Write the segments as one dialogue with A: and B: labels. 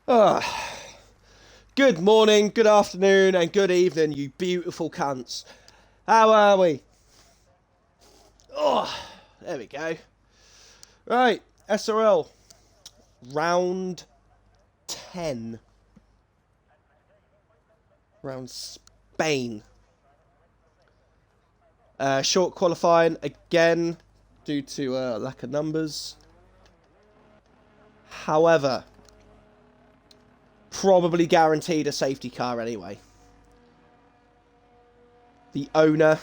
A: Ah, good morning, good afternoon, and good evening, you beautiful cunts. How are we? Oh, there we go. Right, SRL, round 10. Round Spain. Short qualifying again due to lack of numbers. However, probably guaranteed a safety car anyway. The owner,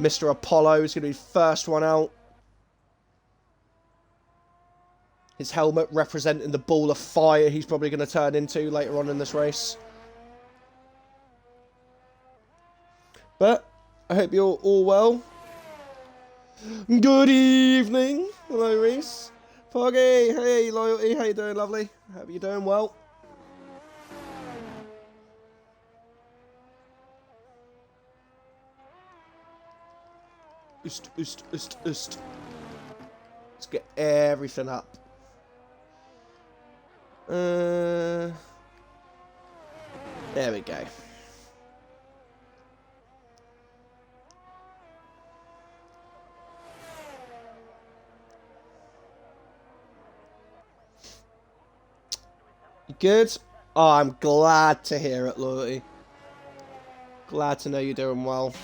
A: Mr. Apollo, is going to be first one out. His helmet representing the ball of fire he's probably going to turn into later on in this race. But I hope you're all well. Good evening. Hello, Reese. Foggy. Hey, Loyalty. How you doing, lovely? Hope you're doing well. Oost. Let's get everything up. There we go. You good? Oh, I'm glad to hear it, Loyalty. Glad to know you're doing well.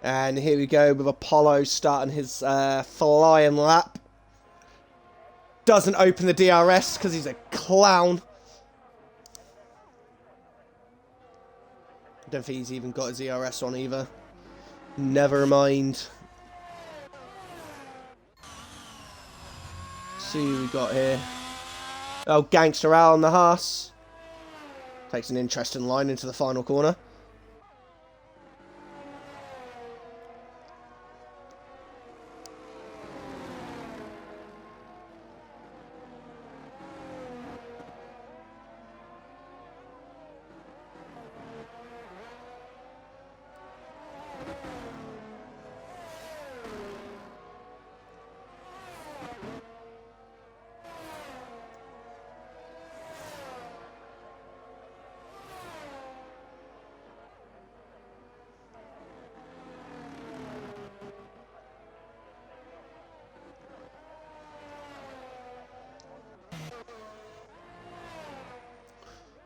A: And here we go with Apollo starting his flying lap. Doesn't open the DRS because he's a clown. I don't think he's even got his DRS on either. Never mind. See who we got here. Oh, Gangster Al on the Haas. Takes an interesting line into the final corner.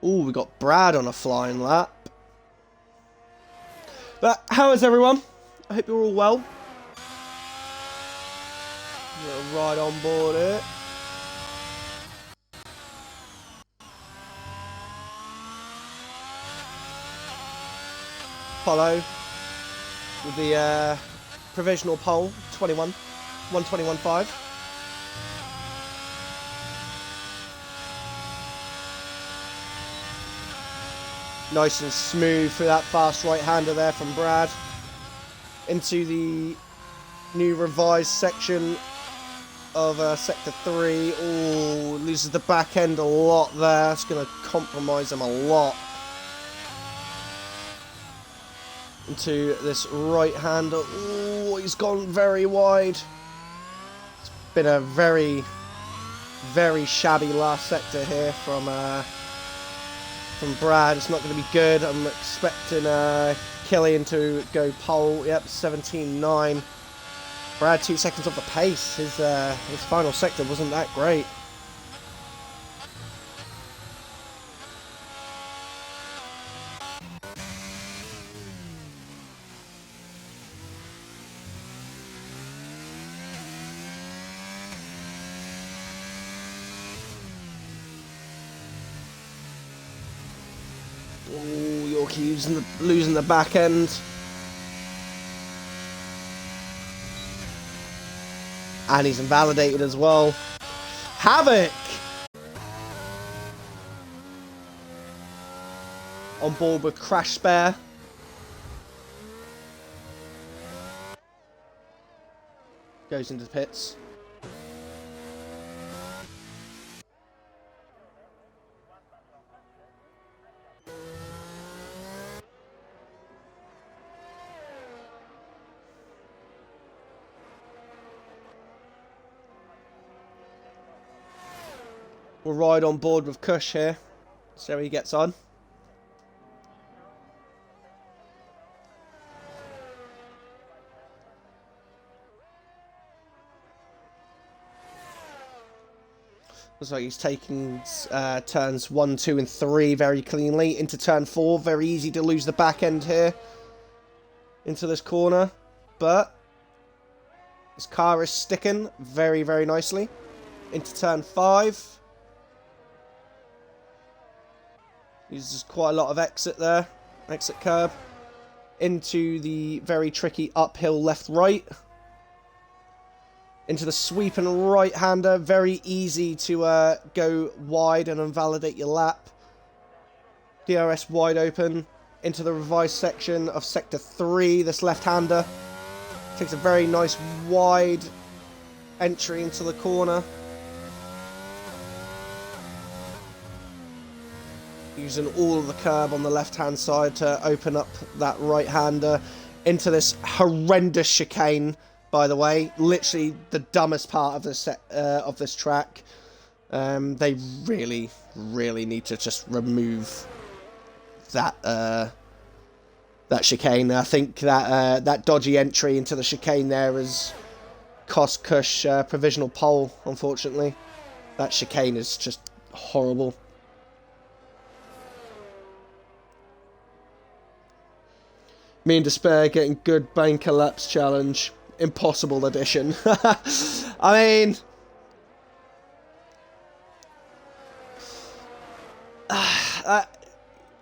A: Ooh, we got Brad on a flying lap. But how is everyone? I hope you're all well. Right on board it. Apollo with the provisional pole, 121.5. Nice and smooth through that fast right-hander there from Brad. Into the new revised section of Sector 3. Oh, loses the back end a lot there. It's going to compromise him a lot. Into this right-hander. Oh, he's gone very wide. It's been a very, very shabby last sector here from Brad. It's not going to be good. I'm expecting Killian to go pole. Yep, 17.9. Brad 2 seconds off the pace. His final sector wasn't that great. Ooh, Yorkie losing the back end. And he's invalidated as well. Havoc! On board with Crash Spare. Goes into the pits. We'll ride on board with Kush here. See how he gets on. Looks like he's taking turns 1, 2 and 3 very cleanly. Into turn 4, very easy to lose the back end here. Into this corner. But his car is sticking very, very nicely. Into turn 5. Uses quite a lot of exit there. Exit curb. Into the very tricky uphill left-right. Into the sweep and right-hander. Very easy to go wide and invalidate your lap. DRS wide open. Into the revised section of Sector 3. This left-hander takes a very nice wide entry into the corner. Using all of the curb on the left-hand side to open up that right-hander. Into this horrendous chicane. By the way, literally the dumbest part of this track. They really, really need to just remove that that chicane. I think that that dodgy entry into the chicane there has cost Kush provisional pole. Unfortunately, that chicane is just horrible. Me and Despair getting good banker laps challenge. Impossible edition. I mean,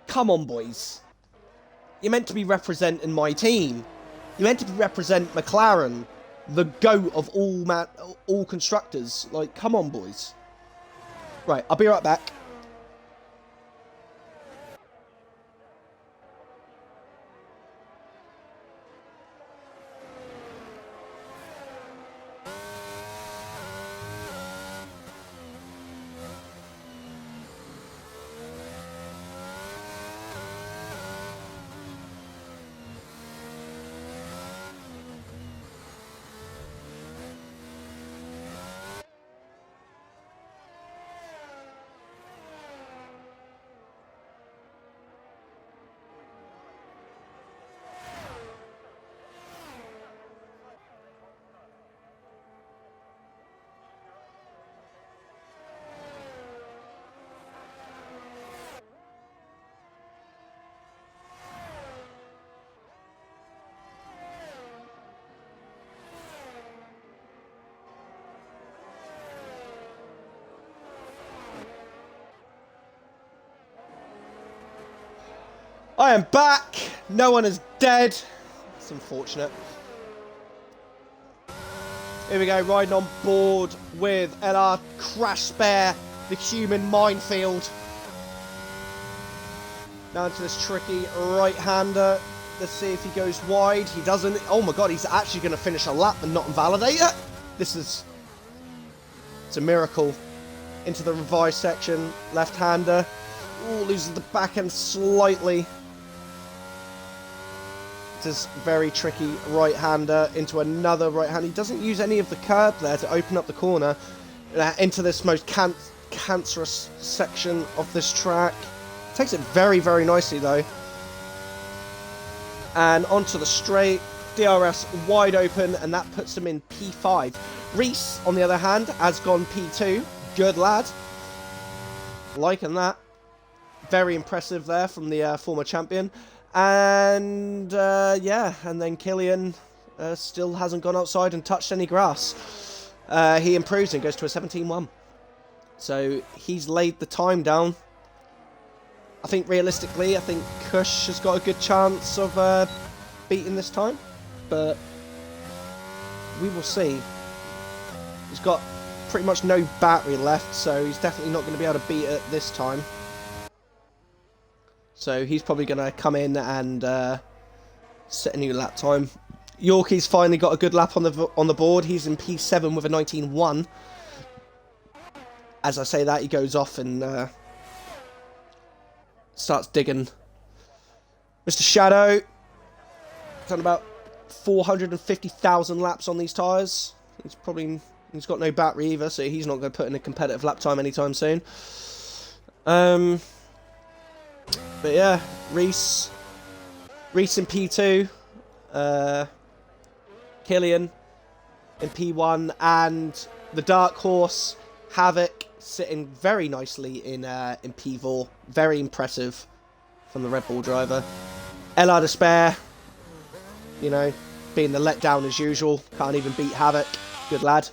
A: come on, boys. You're meant to be representing my team. You're meant to be represent McLaren, the GOAT of all constructors. Like, come on, boys. Right, I'll be right back. I am back. No one is dead. It's unfortunate. Here we go, riding on board with LR Crash Spare, the human minefield. Down to this tricky right-hander. Let's see if he goes wide. He doesn't. Oh my god, he's actually going to finish a lap and not invalidate it. It's a miracle. Into the revised section, left-hander. Ooh, loses the back end slightly. This very tricky right-hander into another right-hander. He doesn't use any of the curb there to open up the corner. Into this most cancerous section of this track. Takes it very, very nicely though. And onto the straight. DRS wide open, and that puts him in P5. Reese, on the other hand, has gone P2. Good lad. Liking that. Very impressive there from the former champion. And, yeah, and then Killian still hasn't gone outside and touched any grass. He improves and goes to a 17-1. So he's laid the time down. I think realistically, I think Kush has got a good chance of beating this time. But we will see. He's got pretty much no battery left, so he's definitely not going to be able to beat it this time. So he's probably going to come in and set a new lap time. Yorkie's finally got a good lap on the board. He's in P7 with a 19.1. As I say that, he goes off and starts digging. Mr. Shadow done about 450,000 laps on these tyres. He's probably He's got no battery either, so he's not going to put in a competitive lap time anytime soon. But yeah, Reese in P2, Killian in P1, and the dark horse Havoc sitting very nicely in P4. Very impressive from the Red Bull driver. LR Despair, you know, being the letdown as usual. Can't even beat Havoc. Good lad.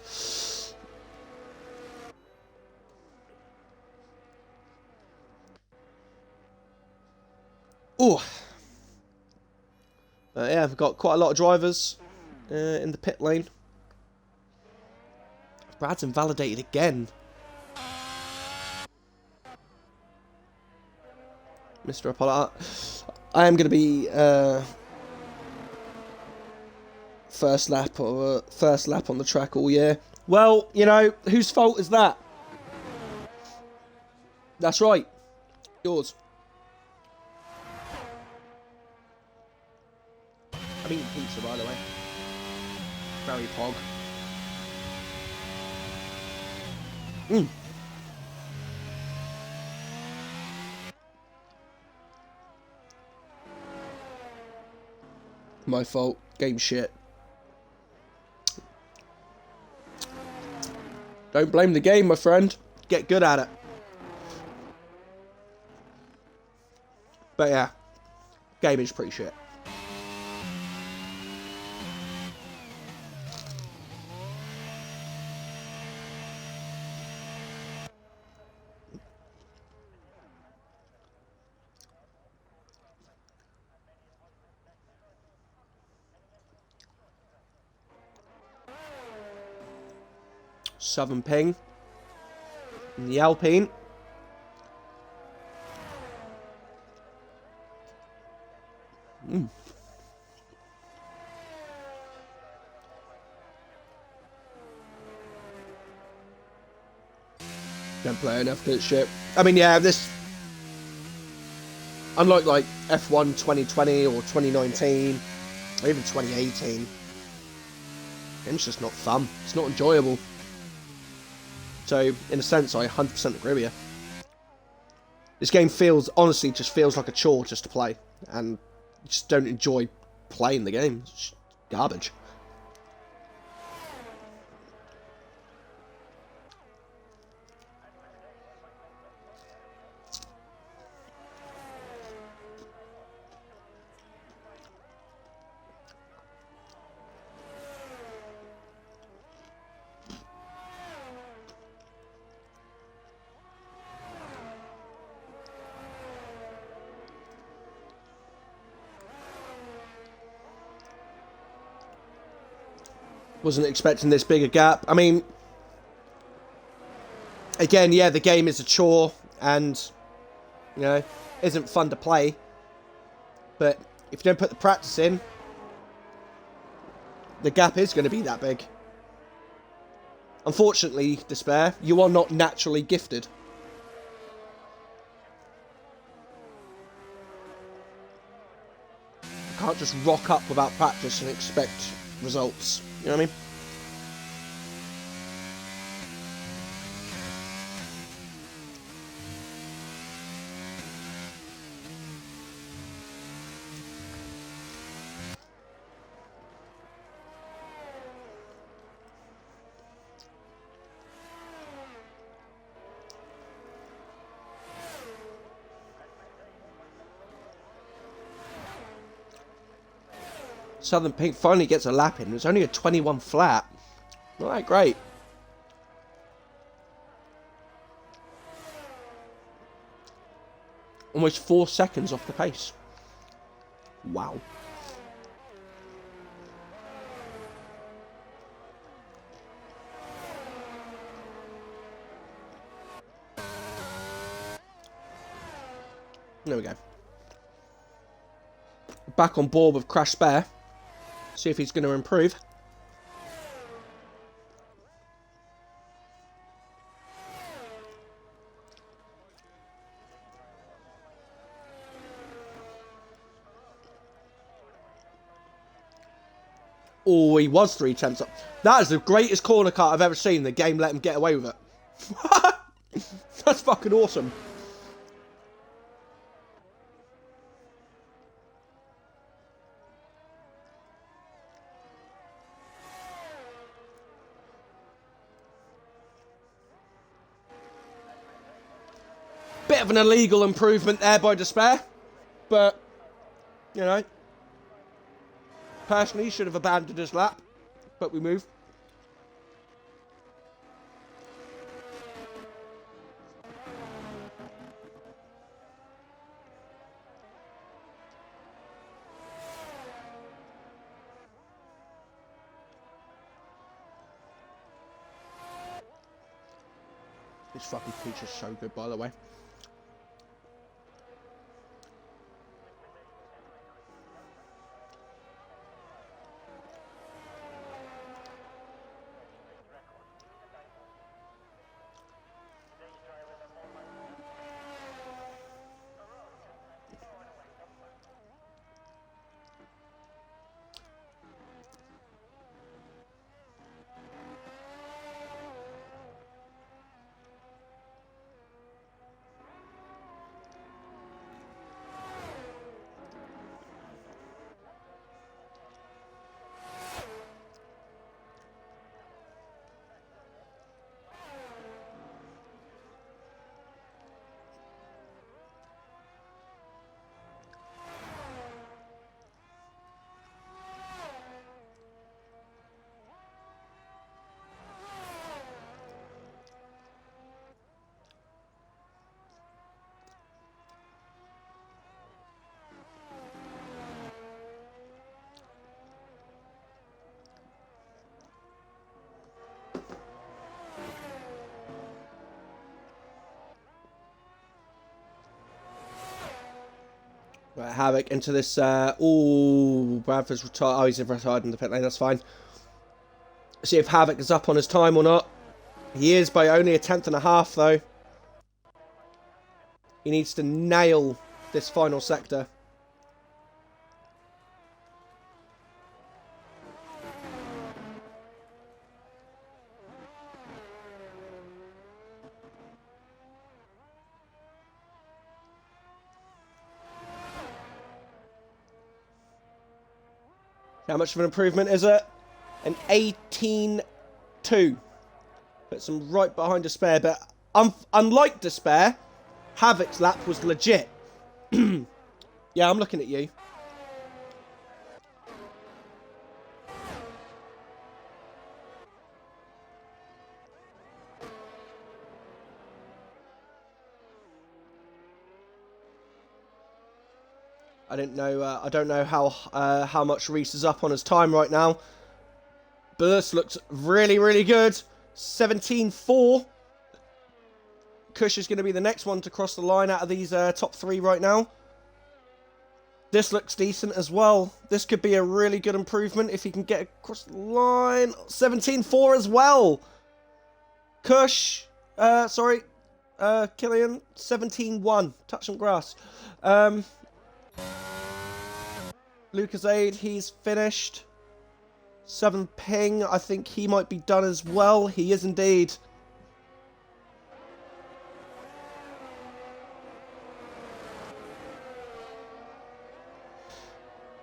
A: Ooh. Yeah, we've got quite a lot of drivers in the pit lane. Brad's invalidated again. Mr. Apollo. I am going to be first lap on the track all year. Well, you know, whose fault is that? That's right. Yours. I'm eating pizza, by the way. Very pog. My fault. Game shit. Don't blame the game, my friend. Get good at it. But yeah, game is pretty shit. Southern Ping in the Alpine. Don't play enough good shit. I mean, yeah, this, unlike like F1 2020 or 2019 or even 2018, it's just not fun. It's not enjoyable. So, in a sense, I 100% agree with you. This game honestly just feels like a chore just to play. And I just don't enjoy playing the game. It's just garbage. Wasn't expecting this big a gap. I mean, again, yeah, the game is a chore and, you know, isn't fun to play. But if you don't put the practice in, the gap is going to be that big. Unfortunately, Despair, you are not naturally gifted. You can't just rock up without practice and expect results. You know what I mean? Southern Pink finally gets a lap in. It's only a 21 flat. Not that great. Almost 4 seconds off the pace. Wow. There we go. Back on board with Crash Spare. See if he's going to improve. Oh, he was 3 tenths up. That is the greatest corner cut I've ever seen. The game let him get away with it. That's fucking awesome. Bit of an illegal improvement there by Despair. But, you know, personally, should have abandoned his lap. But we move. This fucking feature's so good, by the way. Right, Havoc into this. Bradford's retired. Oh, he's retired in the pit lane. That's fine. See if Havoc is up on his time or not. He is by only 1/10.5 though. He needs to nail this final sector. How much of an improvement is it? An 18.2. Puts him right behind Despair, but unlike Despair, Havoc's lap was legit. Yeah, I'm looking at you. I don't know how much Reese is up on his time right now. But this looks really, really good. 17.4. Kush is going to be the next one to cross the line out of these top 3 right now. This looks decent as well. This could be a really good improvement if he can get across the line. 17.4 as well. Kush, Killian, 17.1. Touch some grass. Lucas Aid, he's finished. 7 ping, I think he might be done as well. He is indeed.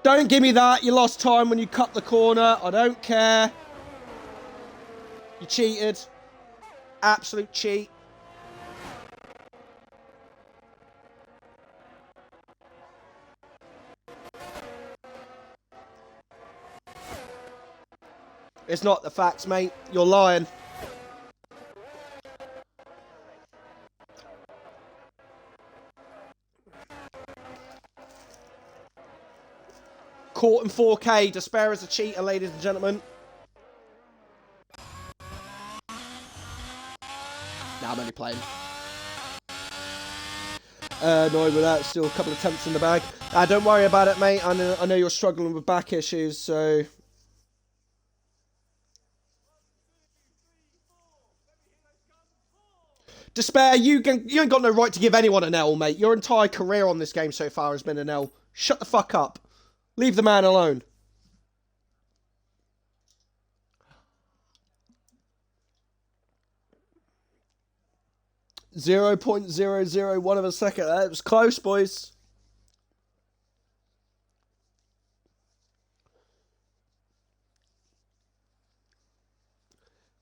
A: Don't give me that. You lost time when you cut the corner. I don't care. You cheated. Absolute cheat. It's not the facts, mate. You're lying. Caught in 4K. Despair is a cheater, ladies and gentlemen. Nah, I'm only playing. No, but that's still a couple of attempts in the bag. Don't worry about it, mate. I know you're struggling with back issues, so... Despair, you ain't got no right to give anyone an L, mate. Your entire career on this game so far has been an L. Shut the fuck up. Leave the man alone. 0.001 of a second. That was close, boys.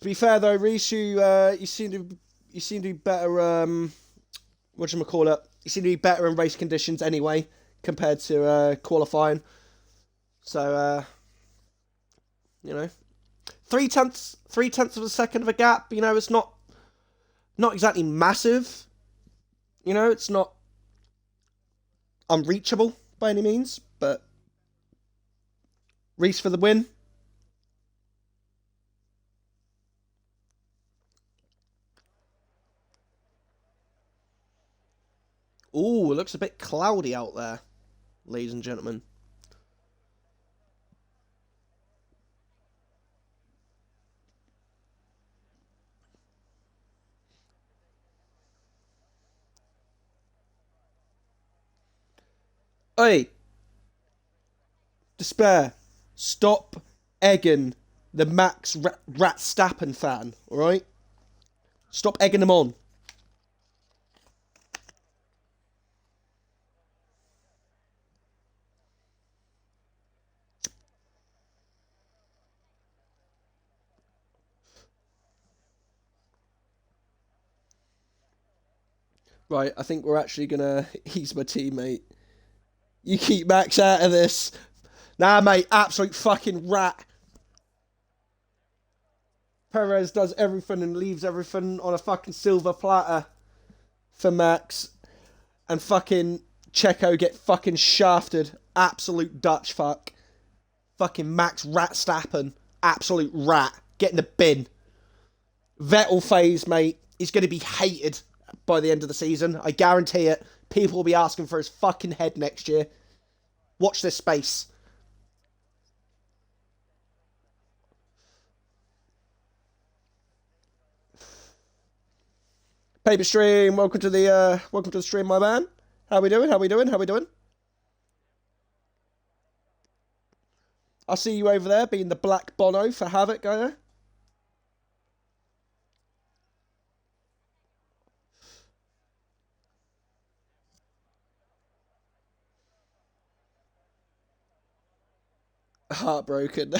A: To be fair though, Reece, you seem to be better. Whatchamacallit? You seem to be better in race conditions anyway compared to qualifying. So you know, three tenths of a second of a gap. You know, it's not exactly massive. You know, it's not unreachable by any means, but Reece for the win. Ooh, it looks a bit cloudy out there, ladies and gentlemen. Hey, Despair, stop egging the Max Ratstappen fan, alright? Stop egging them on. Right, I think we're actually gonna ease my teammate. You keep Max out of this. Nah, mate, absolute fucking rat. Perez does everything and leaves everything on a fucking silver platter for Max. And fucking Checo get fucking shafted. Absolute Dutch fuck. Fucking Max Ratstappen. Absolute rat. Get in the bin. Vettel phase, mate. He's going to be hated by the end of the season. I guarantee it. People will be asking for his fucking head next year. Watch this space. Paper Stream, welcome to the stream, my man. How we doing? I see you over there being the Black Bono for Havoc, guy. Heartbroken.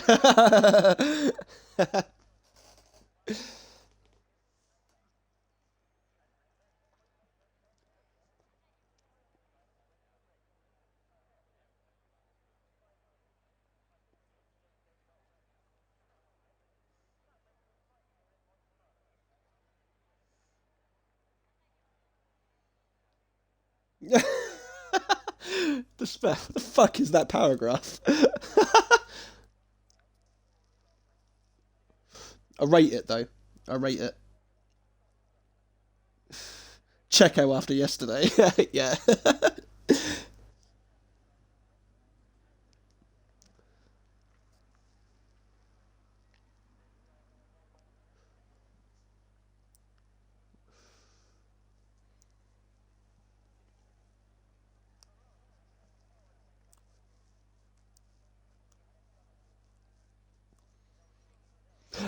A: What the fuck is that paragraph? I rate it though. I rate it. Checo after yesterday. Yeah.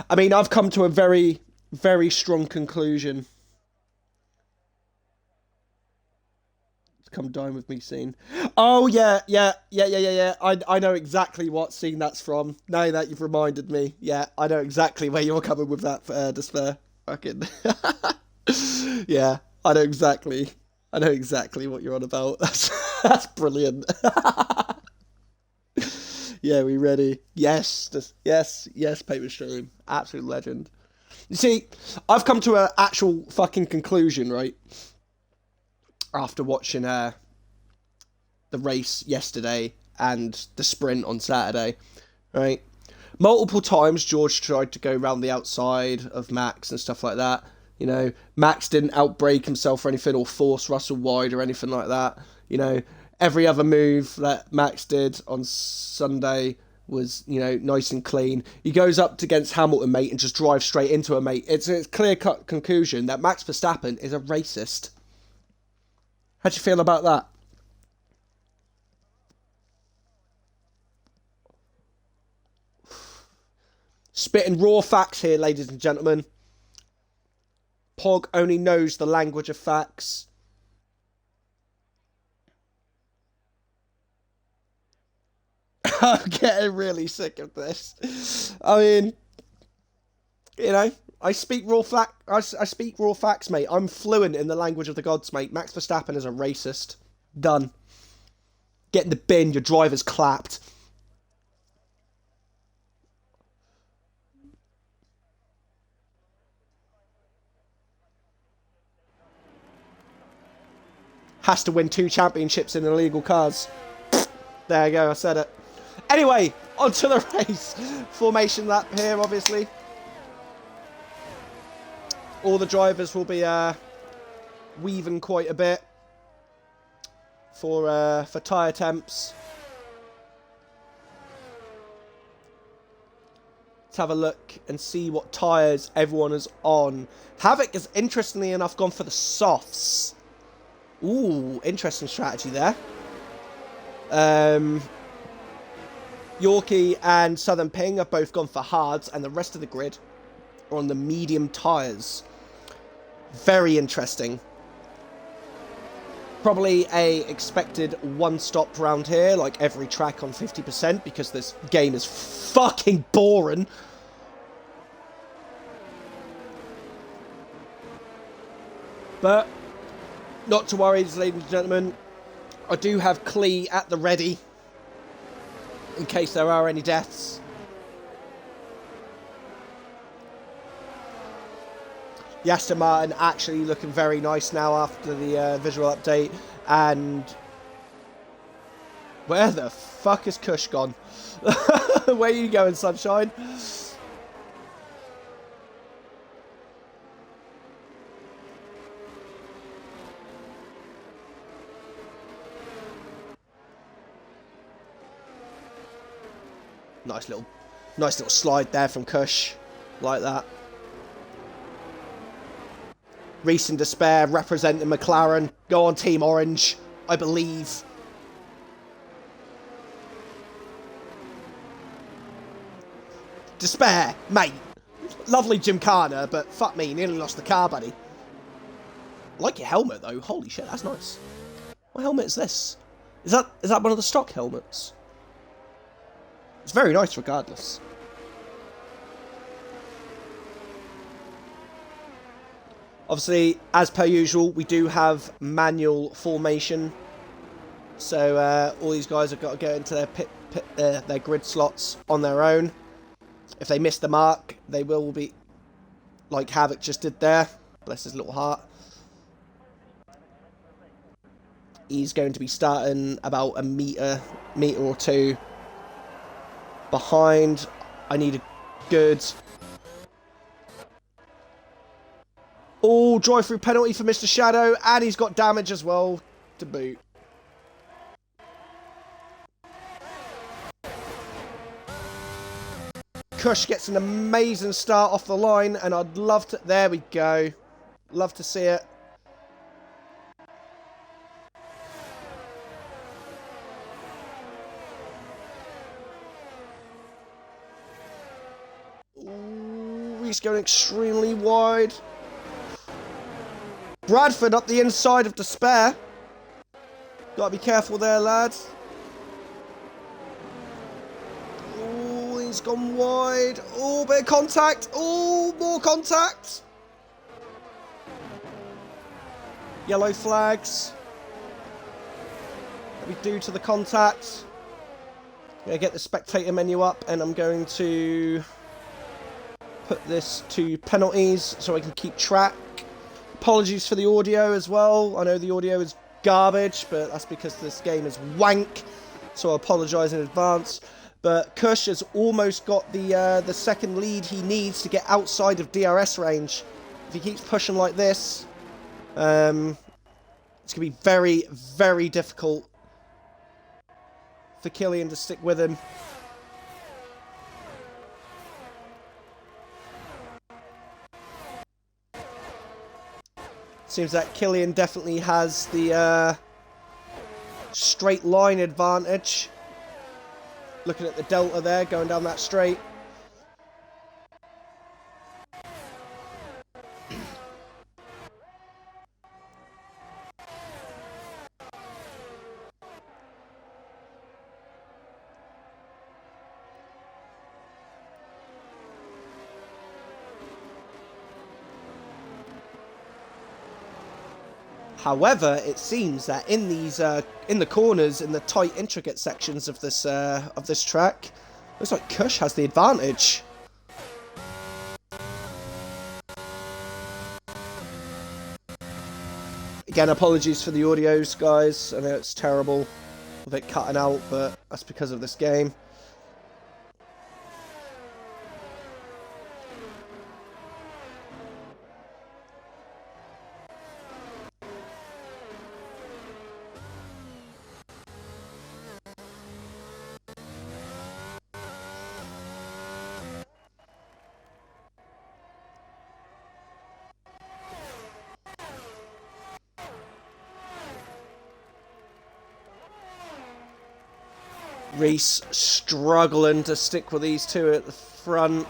A: I mean, I've come to a very, very strong conclusion. Come dine with me scene. Oh yeah. I know exactly what scene that's from. Now that you've reminded me, yeah, I know exactly where you're coming with that Despair. Fucking yeah, I know exactly. I know exactly what you're on about. That's brilliant. Yeah, we ready? Yes, yes. Paper Stream, absolute legend. You see, I've come to an actual fucking conclusion, right? After watching the race yesterday and the sprint on Saturday, right? Multiple times George tried to go around the outside of Max and stuff like that. You know, Max didn't outbrake himself or anything or force Russell wide or anything like that. You know, every other move that Max did on Sunday was, you know, nice and clean. He goes up against Hamilton, mate, and just drives straight into him, mate. It's a clear-cut conclusion that Max Verstappen is a racist. How do you feel about that? Spitting raw facts here, ladies and gentlemen. Pog only knows the language of facts. I'm getting really sick of this. I mean, you know, I speak raw facts, mate. I'm fluent in the language of the gods, mate. Max Verstappen is a racist. Done. Get in the bin. Your driver's clapped. Has to win 2 championships in illegal cars. There you go, I said it. Anyway, on to the race. Formation lap here, obviously. All the drivers will be weaving quite a bit for tyre temps. Let's have a look and see what tyres everyone is on. Havoc has, interestingly enough, gone for the softs. Ooh, interesting strategy there. Yorkie and Southern Ping have both gone for hards, and the rest of the grid are on the medium tyres. Very interesting. Probably a expected one-stop round here, like every track on 50%, because this game is fucking boring. But not to worry, ladies and gentlemen. I do have Clee at the ready in case there are any deaths. The Aston Martin actually looking very nice now after the visual update. And where the fuck is Kush gone? Where are you going, sunshine? Nice little slide there from Kush, like that. Reese in Despair representing McLaren. Go on, Team Orange, I believe. Despair, mate. Lovely Gymkhana, but fuck me, nearly lost the car, buddy. I like your helmet though. Holy shit, that's nice. What helmet is this? Is that one of the stock helmets? It's very nice regardless. Obviously, as per usual, we do have manual formation. So all these guys have got to go into their grid slots on their own. If they miss the mark, they will be like Havoc just did there. Bless his little heart. He's going to be starting about a meter or two behind. I need a good... Oh, drive-through penalty for Mr. Shadow, and he's got damage as well to boot. Kush gets an amazing start off the line, and I'd love to... There we go. Love to see it. Ooh, he's going extremely wide. Bradford up the inside of Despair. Gotta be careful there, lads. Oh, he's gone wide. Oh, bit of contact. Oh, more contact. Yellow flags. What we do to the contact. I'm going to get the spectator menu up, and I'm going to put this to penalties so I can keep track. Apologies for the audio as well. I know the audio is garbage, but that's because this game is wank. So I apologise in advance. But Kush has almost got the second lead he needs to get outside of DRS range. If he keeps pushing like this, it's going to be very, very difficult for Killian to stick with him. Seems that Killian definitely has the straight line advantage. Looking at the delta there, going down that straight. However, it seems that in these in the corners, in the tight, intricate sections of this track, looks like Kush has the advantage. Again, apologies for the audios, guys. I know it's terrible with it cutting out, but that's because of this game. Reese struggling to stick with these two at the front.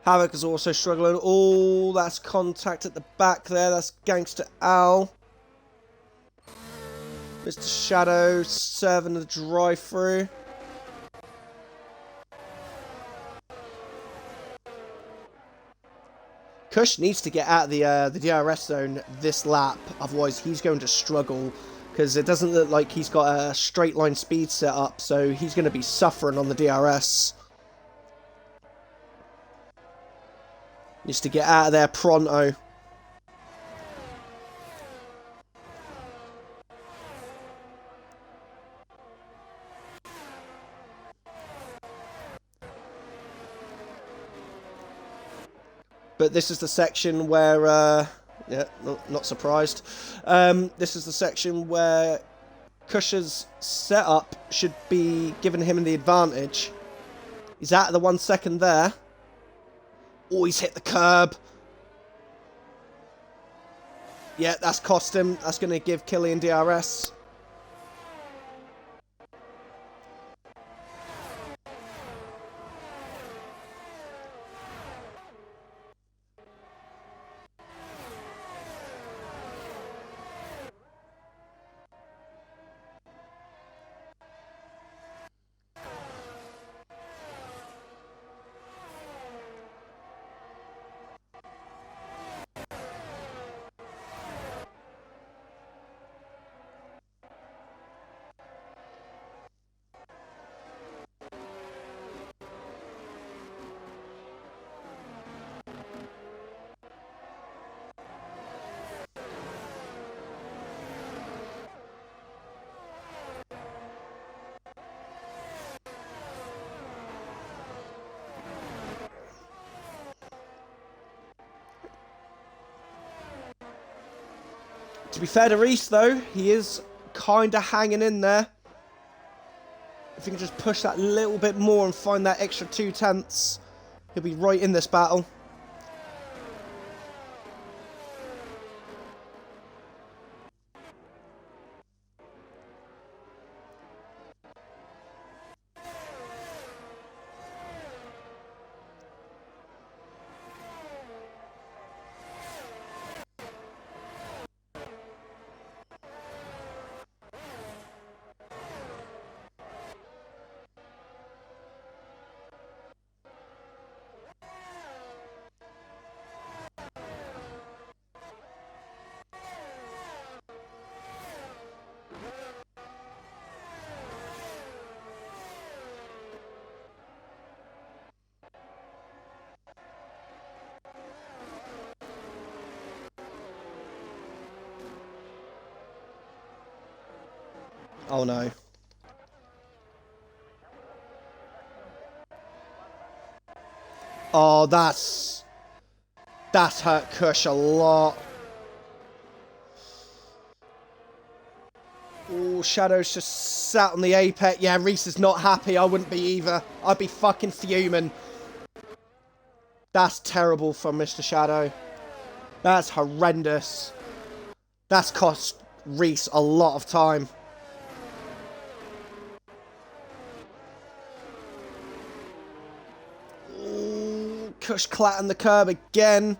A: Havoc is also struggling. Oh, that's contact at the back there. That's Gangster Al. Mr. Shadow serving the drive-through. Kush needs to get out of the DRS zone this lap. Otherwise, he's going to struggle. Because it doesn't look like he's got a straight line speed set up. So he's going to be suffering on the DRS. Needs to get out of there pronto. But this is the section where, yeah, not surprised. This is the section where Kush's setup should be giving him the advantage. He's out of the 1 second there. Oh, he's hit the curb. Yeah, that's cost him. That's going to give Killian DRS. To be fair to Reese, though, he is kind of hanging in there. If he can just push that little bit more and find that extra 2/10, he'll be right in this battle. Oh no. Oh, that's hurt Kush a lot. Oh, Shadow's just sat on the apex. Yeah, Reese is not happy. I wouldn't be either. I'd be fucking fuming. That's terrible from Mr. Shadow. That's horrendous. That's cost Reese a lot of time. Ooh, Kush clatting the curb again.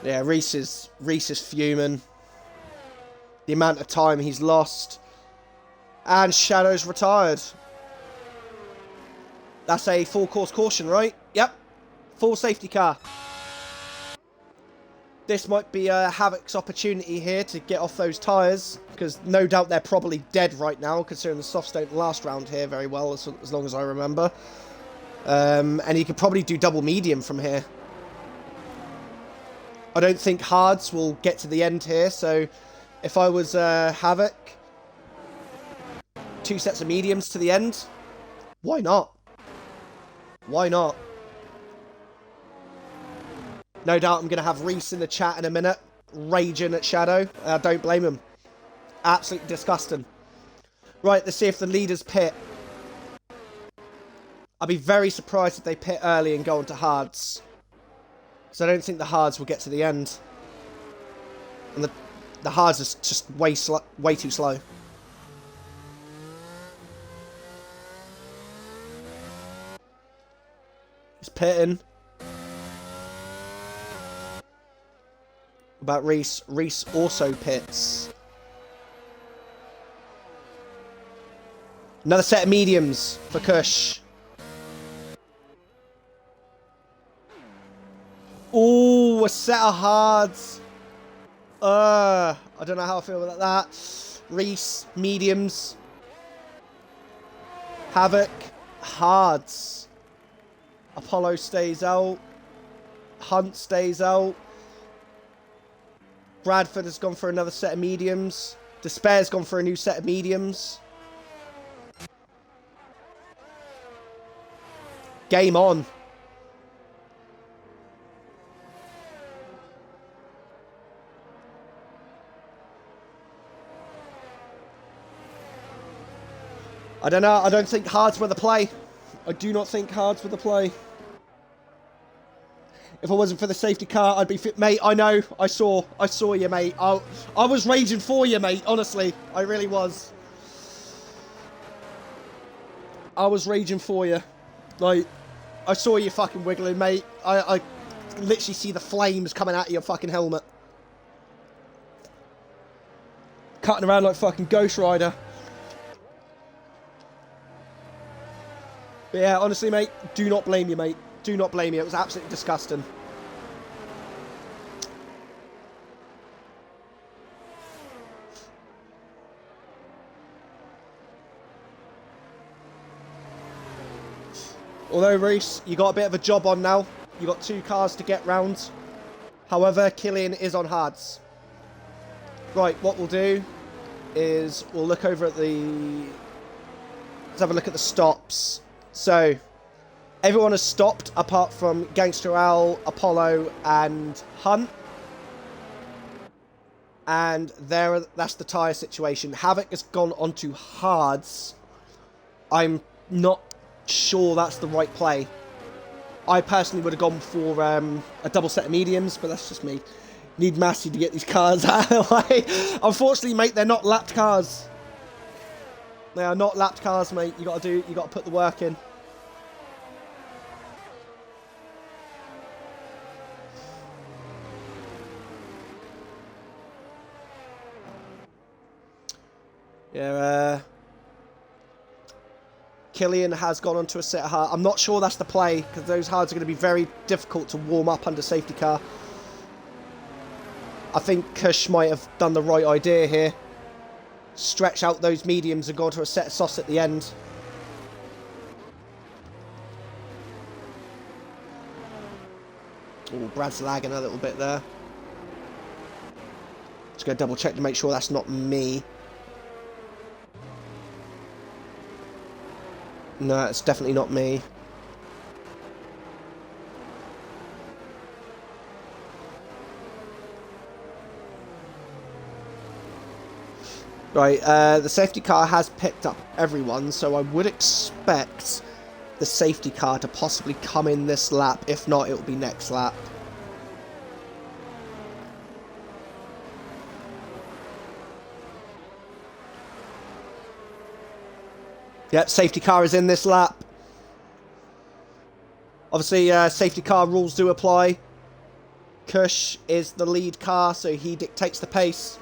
A: Yeah, Reese is fuming. The amount of time he's lost. And Shadow's retired. That's a full course caution, right? Yep. Full safety car. This might be Havoc's opportunity here to get off those tyres, because no doubt they're probably dead right now, considering the softs don't last round here very well, as long as I remember. And he could probably do double medium from here. I don't think hards will get to the end here, so if I was Havoc, 2 sets of mediums to the end, why not? Why not? No doubt I'm going to have Reese in the chat in a minute, raging at Shadow. Don't blame him. Absolutely disgusting. Right, let's see if the leaders pit. I'd be very surprised if they pit early and go on to hards. So I don't think the hards will get to the end. And the hards is just way too slow. He's pitting. About Reese. Reese also pits. Another set of mediums for Kush. Ooh, a set of hards. I don't know how I feel about that. Reese, mediums. Havoc, hards. Apollo stays out. Hunt stays out. Bradford has gone for another set of mediums. Despair's gone for a new set of mediums. Game on. I don't know. I don't think hards were the play. I do not think hards were the play. If I wasn't for the safety car, I'd be fit. Mate, I know. I saw you, mate. I was raging for you, mate. Honestly, I really was. I was raging for you. Like, I saw you fucking wiggling, mate. I literally see the flames coming out of your fucking helmet. Cutting around like fucking Ghost Rider. But yeah, honestly, mate, do not blame you, mate. Do not blame you. It was absolutely disgusting. Although, Reese, you got a bit of a job on now. You got 2 cars to get round. However, Killian is on hards. Right, what we'll do is we'll look over at the... Let's have a look at the stops. So, everyone has stopped apart from Gangster Al, Apollo, and Hunt. And that's the tyre situation. Havoc has gone onto hards. I'm not sure that's the right play. I personally would have gone for a double set of mediums, but that's just me. Need Massey to get these cars out of the way. Unfortunately, mate, they're not lapped cars. They are not lapped cars, mate. You got to put the work in. Yeah, Killian has gone onto a set of hard. I'm not sure that's the play, because those hards are going to be very difficult to warm up under safety car. I think Kush might have done the right idea here. Stretch out those mediums and go to a set of softs at the end. Oh, Brad's lagging a little bit there. Just going to double check to make sure that's not me. No, it's definitely not me. Right, the safety car has picked up everyone, so I would expect the safety car to possibly come in this lap. If not, it'll be next lap. Yep, safety car is in this lap. Obviously, safety car rules do apply. Kush is the lead car, so he dictates the pace.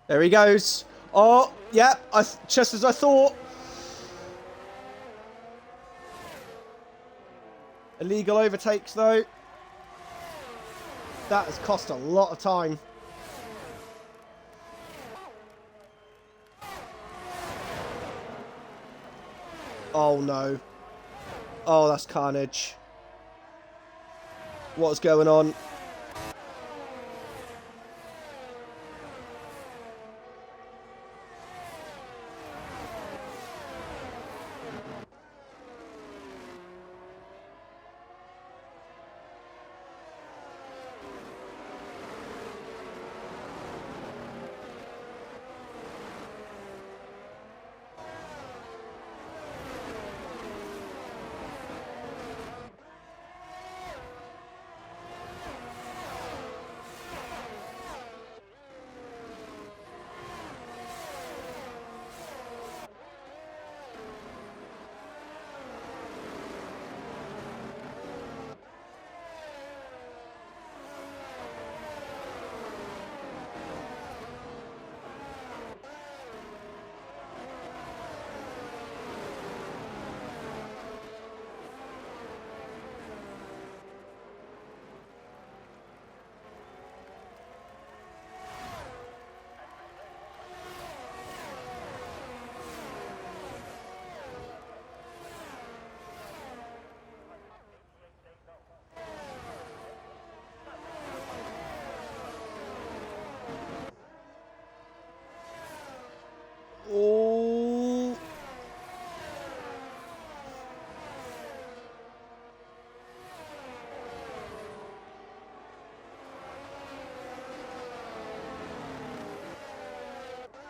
A: There he goes. Oh, yeah, just as I thought. Illegal overtakes, though. That has cost a lot of time. Oh, no. Oh, that's carnage. What's going on? Oh.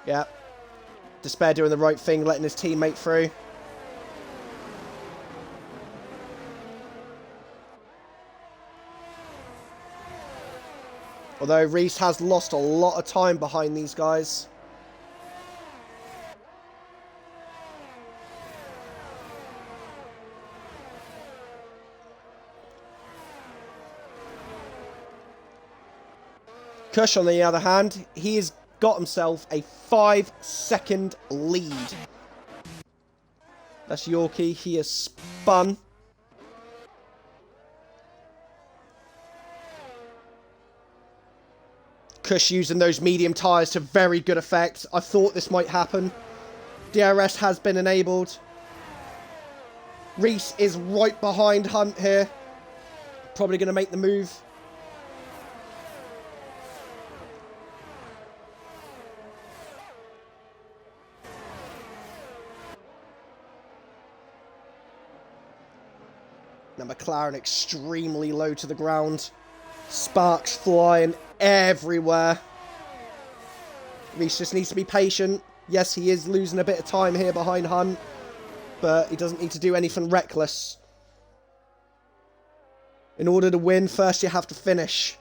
A: Yeah. Despair doing the right thing, letting his teammate through. Although Reese has lost a lot of time behind these guys. Kush, on the other hand, he has got himself a 5-second lead. That's Yorkie. He has spun. Kush using those medium tyres to very good effect. I thought this might happen. DRS has been enabled. Reese is right behind Hunt here. Probably going to make the move. Now McLaren extremely low to the ground. Sparks flying everywhere. Reese just needs to be patient. Yes, he is losing a bit of time here behind Hunt, but he doesn't need to do anything reckless. In order to win, first you have to finish.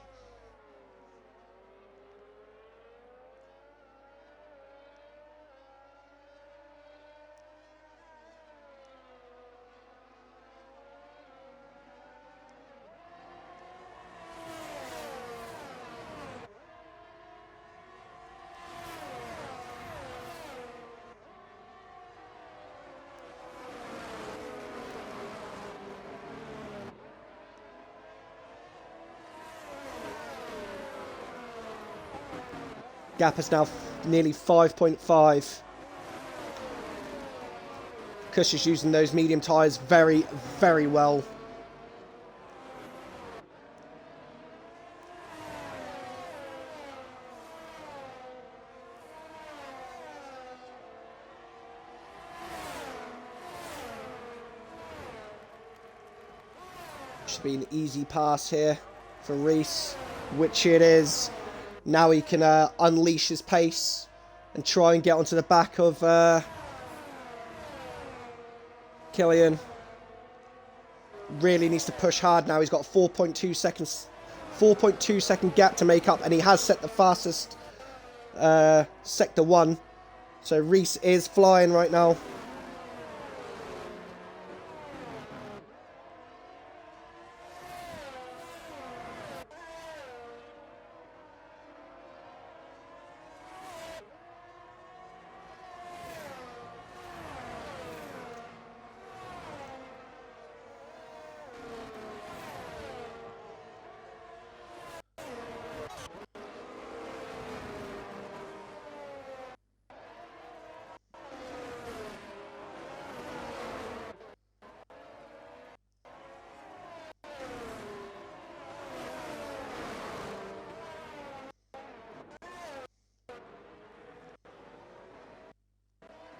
A: Gap is now nearly 5.5. Kush is using those medium tyres very, very well. should be an easy pass here for Reese, which it is. Now he can unleash his pace and try and get onto the back of Killian. Really needs to push hard now. He's got 4.2 seconds, 4.2 second gap to make up, and he has set the fastest sector 1. So Reese is flying right now.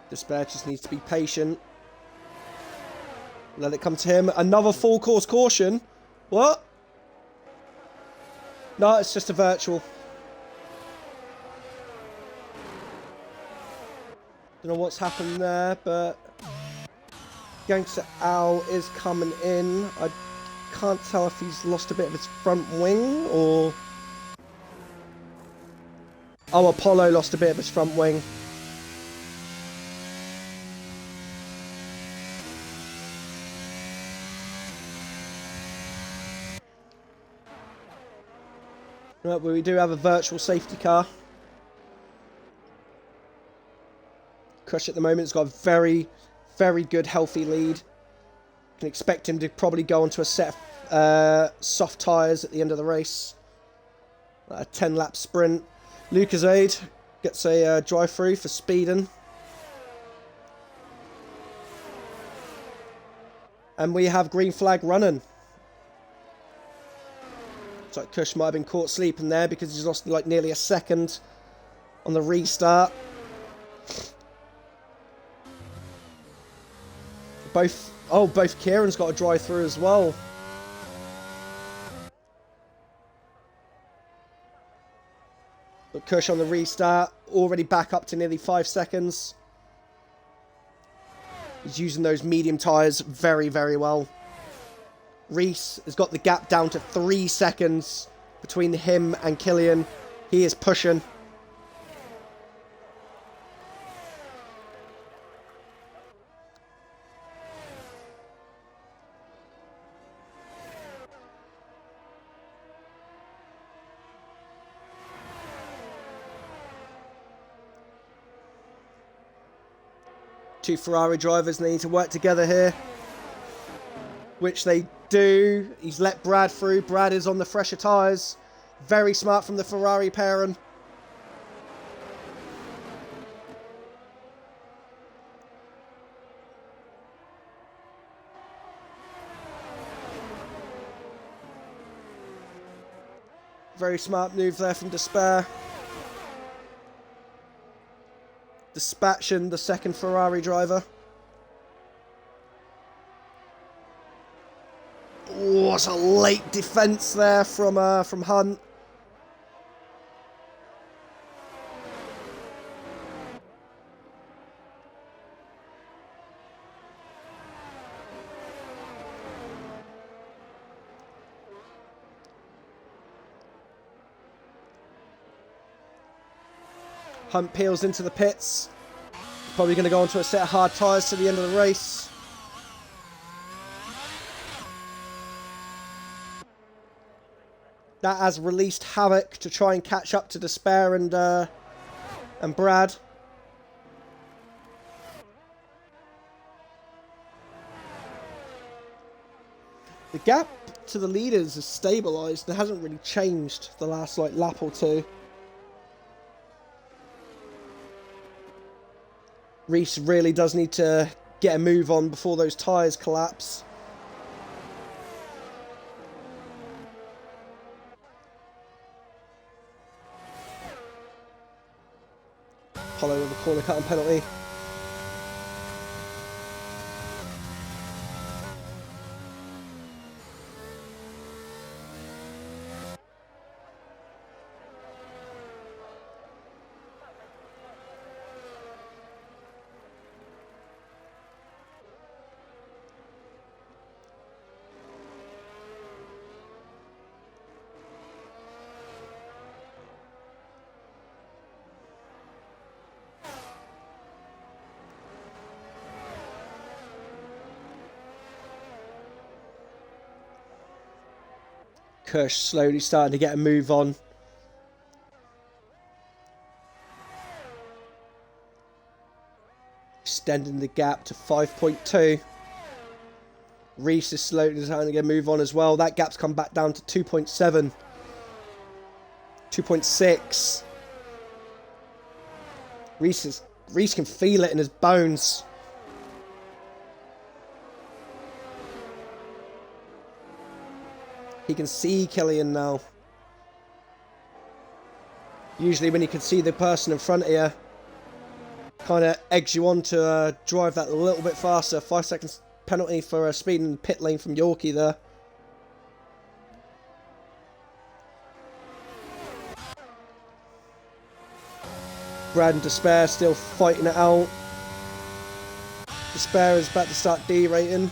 A: Despair just needs to be patient. Let it come to him. Another full course caution. What? No, it's just a virtual. Don't know what's happened there, but Gangster Al is coming in. I can't tell if he's lost a bit of his front wing or... Oh, Apollo lost a bit of his front wing. Right, well, we do have a virtual safety car. Crush at the moment has got a very, very good healthy lead. Can expect him to probably go onto a set of soft tyres at the end of the race. A 10-lap sprint. Lucasade gets a drive-through for speeding. And we have green flag running. Looks like Kush might have been caught sleeping there because he's lost like nearly a second on the restart. Both Kieran's got a drive through as well. But Kush on the restart, already back up to nearly 5 seconds. He's using those medium tyres very, very well. Reese has got the gap down to 3 seconds between him and Killian. He is pushing. Two Ferrari drivers need to work together here, which they do. He's let Brad through. Brad is on the fresher tyres. Very smart from the Ferrari pairing. Very smart move there from Despair. Dispatching the second Ferrari driver. Oh, it's a late defence there from Hunt. Hunt peels into the pits. Probably going to go onto a set of hard tyres to the end of the race. That has released Havoc to try and catch up to Despair and Brad. The gap to the leaders has stabilised. It hasn't really changed the last lap or two. Reese really does need to get a move on before those tyres collapse. Apollo with a corner cutting penalty. Kush slowly starting to get a move on. Extending the gap to 5.2. Reese is slowly starting to get a move on as well. That gap's come back down to 2.7. 2.6. Reese can feel it in his bones. He can see Killian now. Usually when you can see the person in front of you, kind of eggs you on to drive that a little bit faster. 5 seconds penalty for speeding in the pit lane from Yorkie there. Brad and Despair still fighting it out. Despair is about to start derating,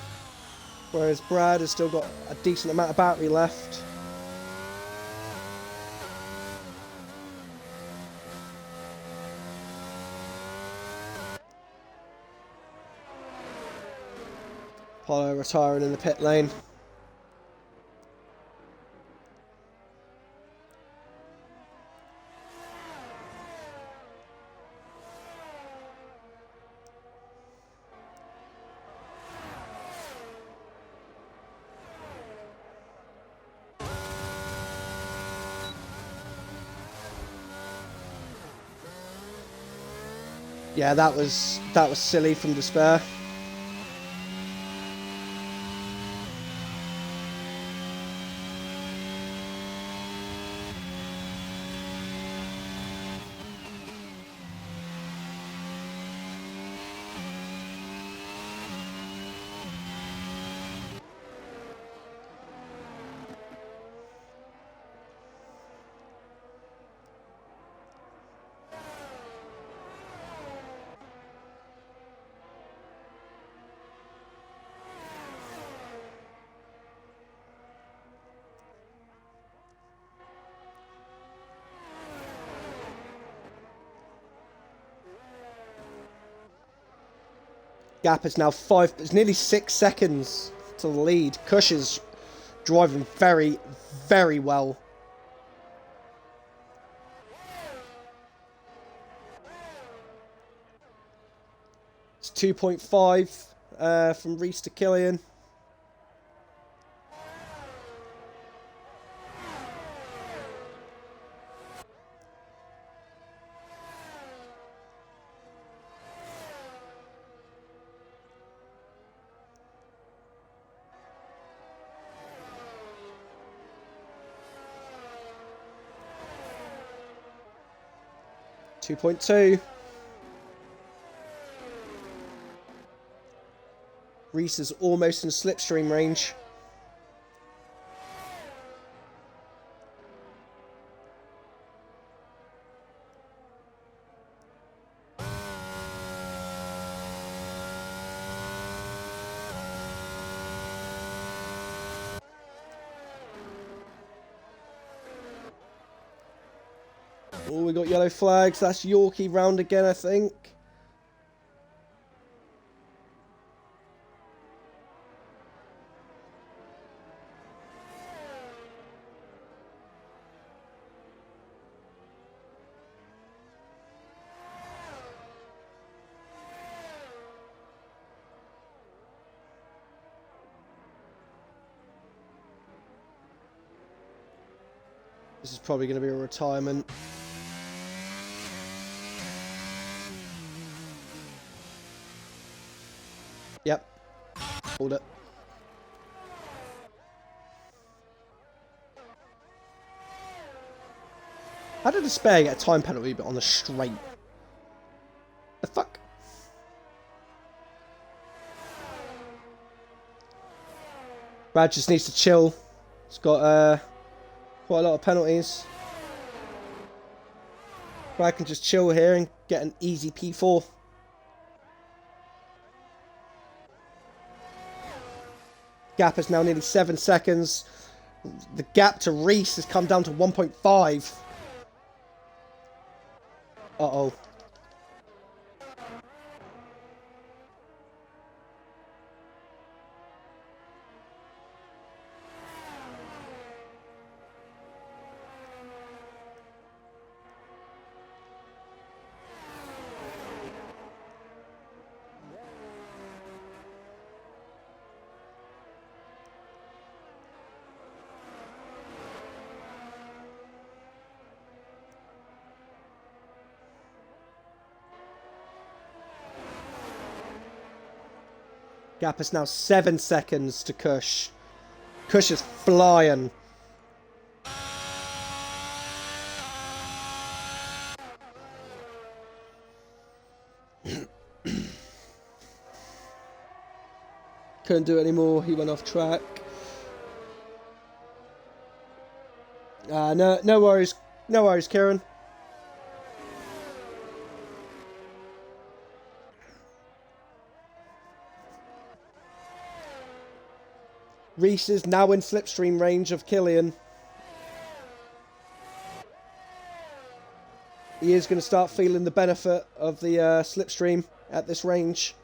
A: whereas Brad has still got a decent amount of battery left. Apollo retiring in the pit lane. Yeah, that was silly from Despair. Gap is now it's nearly 6 seconds to the lead. Kush is driving very, very well. It's 2.5 from Reese to Killian. .2. Reese is almost in slipstream range. Oh, we got yellow flags. That's Yorkie round again, I think. This is probably going to be a retirement. Yep. Hold it. How did Despair get a time penalty but on the straight? The fuck? Brad just needs to chill. He's got quite a lot of penalties. Brad can just chill here and get an easy P4. Gap is now nearly 7 seconds. The gap to Reese has come down to 1.5. Uh-oh. Gap is now 7 seconds to Kush. Kush is flying. Couldn't do it anymore. He went off track. No worries. No worries, Kieran. Reese is now in slipstream range of Killian. He is going to start feeling the benefit of the slipstream at this range.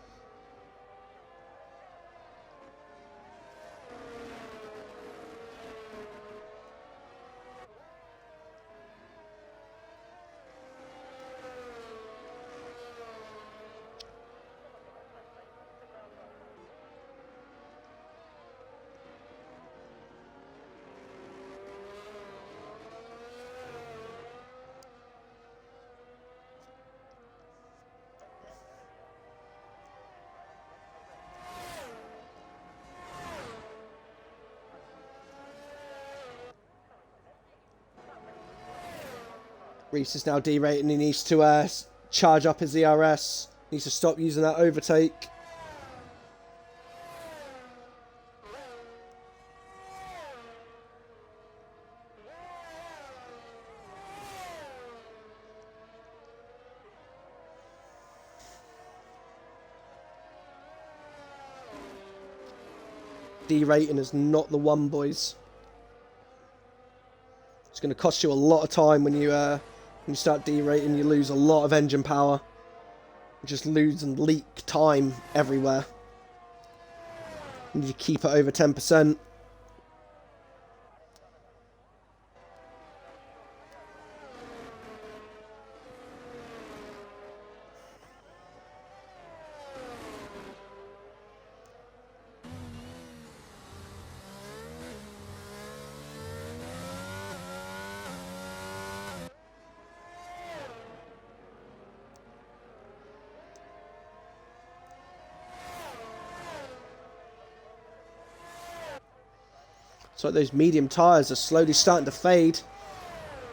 A: Reese is now derating. He needs to charge up his ERS. Needs to stop using that overtake. Derating is not the one, boys. It's going to cost you a lot of time when you start derating. You lose a lot of engine power. You just lose and leak time everywhere. And you keep it over 10%. So those medium tyres are slowly starting to fade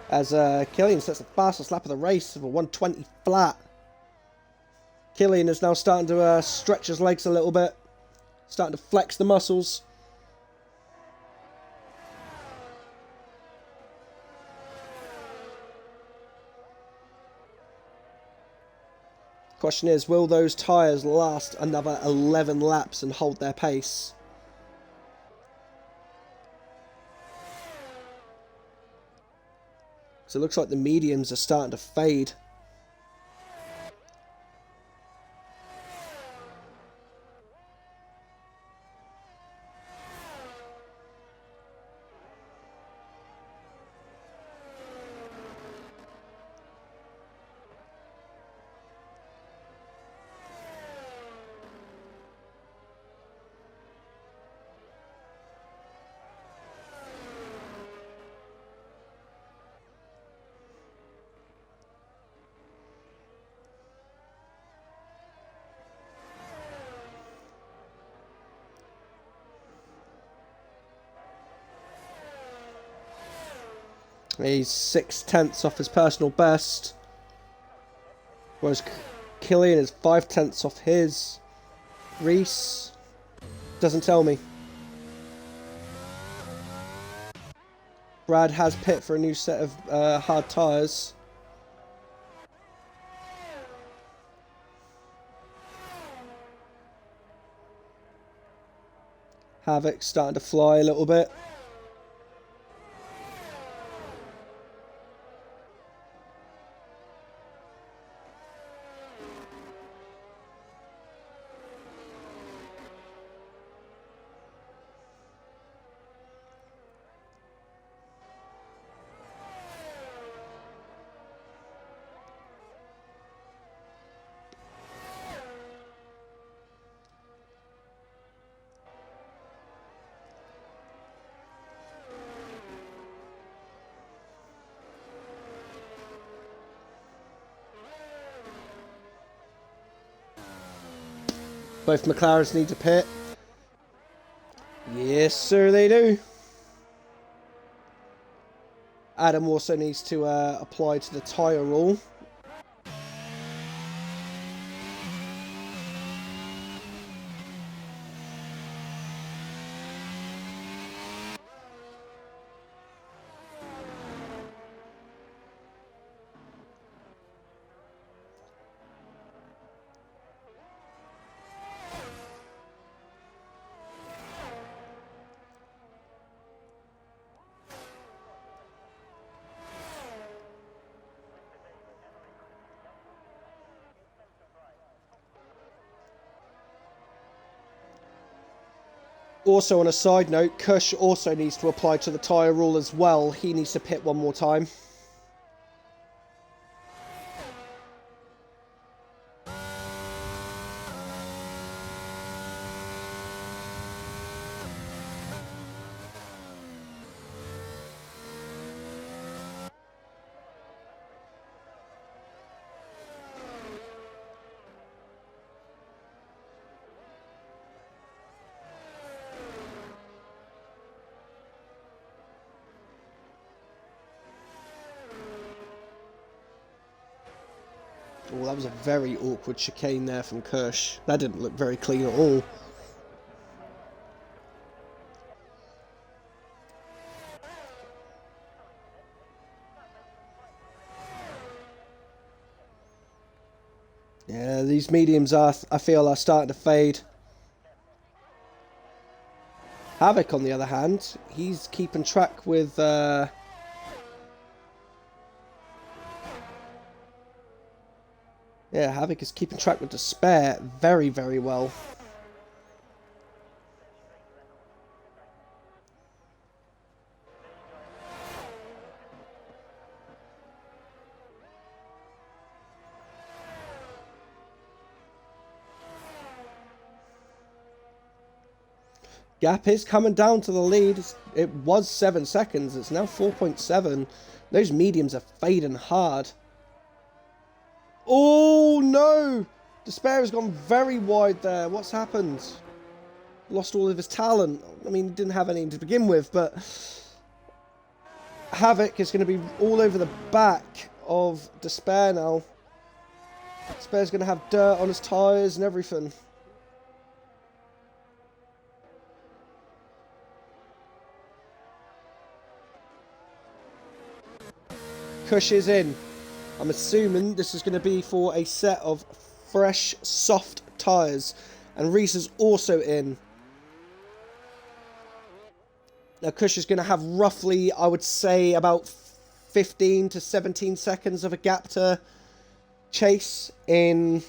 A: as Killian sets the fastest lap of the race of a 120 flat. Killian is now starting to stretch his legs a little bit, starting to flex the muscles. Question is, will those tyres last another 11 laps and hold their pace? So it looks like the mediums are starting to fade. He's 6/10 off his personal best, whereas Killian is 5/10 off his. Reese doesn't tell me. Brad has pit for a new set of hard tyres. Havoc starting to fly a little bit. Both McLarens need to pit. Yes, sir, they do. Adam also needs to apply to the tyre rule. Also, on a side note, Kush also needs to apply to the tyre rule as well. He needs to pit one more time. Oh, that was a very awkward chicane there from Kush. That didn't look very clean at all. Yeah, these mediums I feel are starting to fade. Havoc, on the other hand, he's keeping track with... Yeah, Havoc is keeping track with Despair very, very well. Gap is coming down to the lead. It was 7 seconds. It's now 4.7. Those mediums are fading hard. Oh, no! Despair has gone very wide there. What's happened? Lost all of his talent. I mean, he didn't have any to begin with, but... Havoc is going to be all over the back of Despair now. Despair's going to have dirt on his tyres and everything. Kush is in. I'm assuming this is going to be for a set of fresh, soft tyres. And Reese is also in. Now Kush is going to have roughly, I would say, about 15 to 17 seconds of a gap to chase in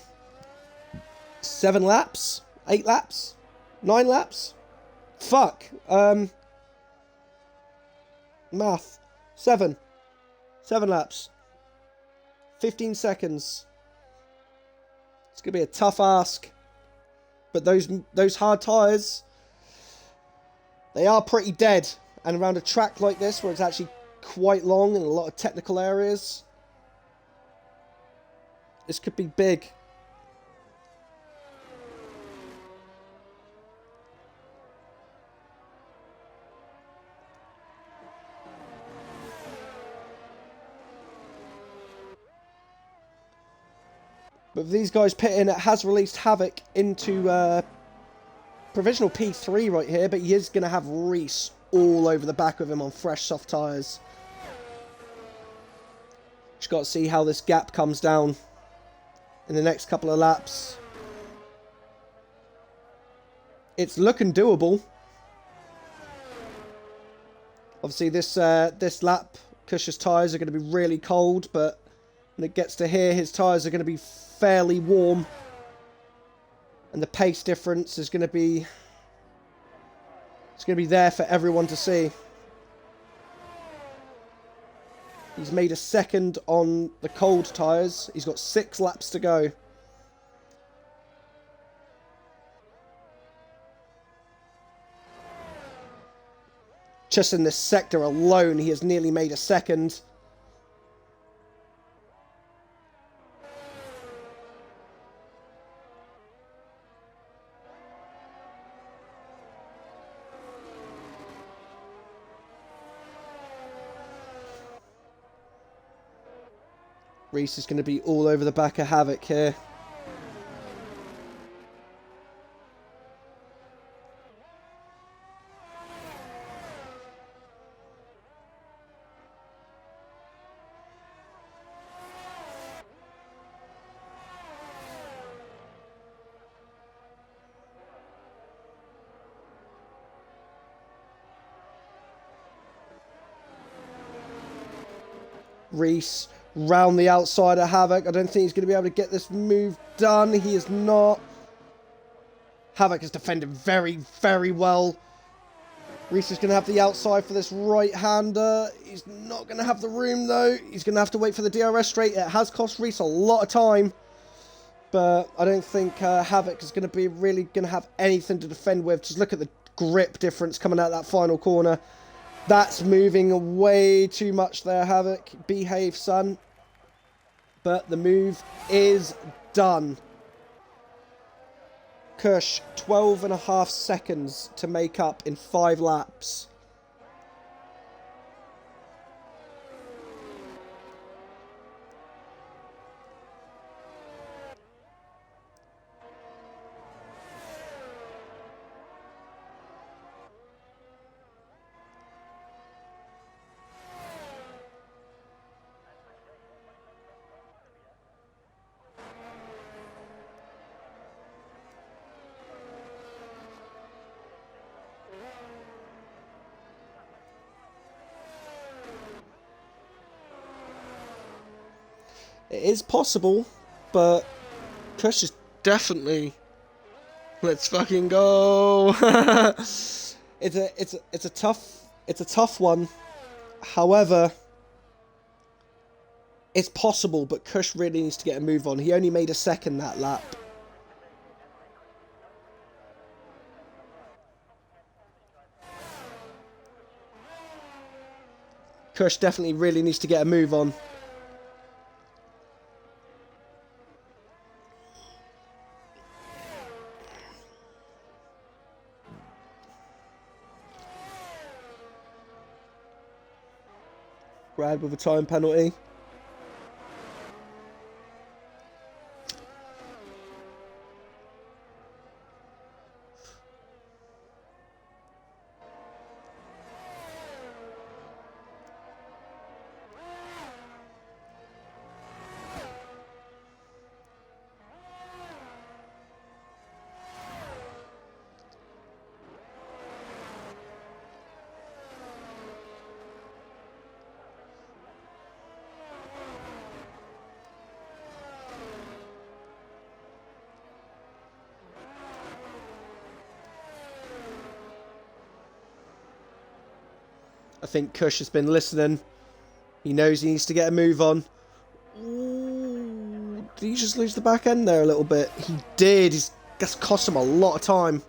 A: 7 laps? 8 laps? 9 laps? Fuck. Math. 7 laps. 15 seconds. It's going to be a tough ask. But those hard tyres, they are pretty dead. And around a track like this, where it's actually quite long and a lot of technical areas, this could be big. But with these guys pitting, it has released Havoc into provisional P3 right here, but he is going to have Reese all over the back of him on fresh soft tyres. Just got to see how this gap comes down in the next couple of laps. It's looking doable. Obviously this lap, Kush's tyres are going to be really cold, but when it gets to here, his tyres are going to be fairly warm. And the pace difference is going to be... It's going to be there for everyone to see. He's made a second on the cold tyres. He's got 6 laps to go. Just in this sector alone, he has nearly made a second. Reese is going to be all over the back of Havoc here. Reese round the outside of Havoc. I don't think he's going to be able to get this move done. He is not. Havoc is defending very, very well. Reese is going to have the outside for this right-hander. He's not going to have the room, though. He's going to have to wait for the DRS straight. It has cost Reese a lot of time. But I don't think Havoc is going to be really going to have anything to defend with. Just look at the grip difference coming out that final corner. That's moving way too much there, Havoc. Behave, son. But the move is done. Kush, 12.5 seconds to make up in 5 laps. It is possible, but Kush is definitely. Let's fucking go. it's a tough one. However, it's possible, but Kush really needs to get a move on. He only made a second that lap. Kush definitely really needs to get a move on. Brad with a time penalty. I think Kush has been listening. He knows he needs to get a move on. Ooh, did he just lose the back end there a little bit? He did. That's cost him a lot of time.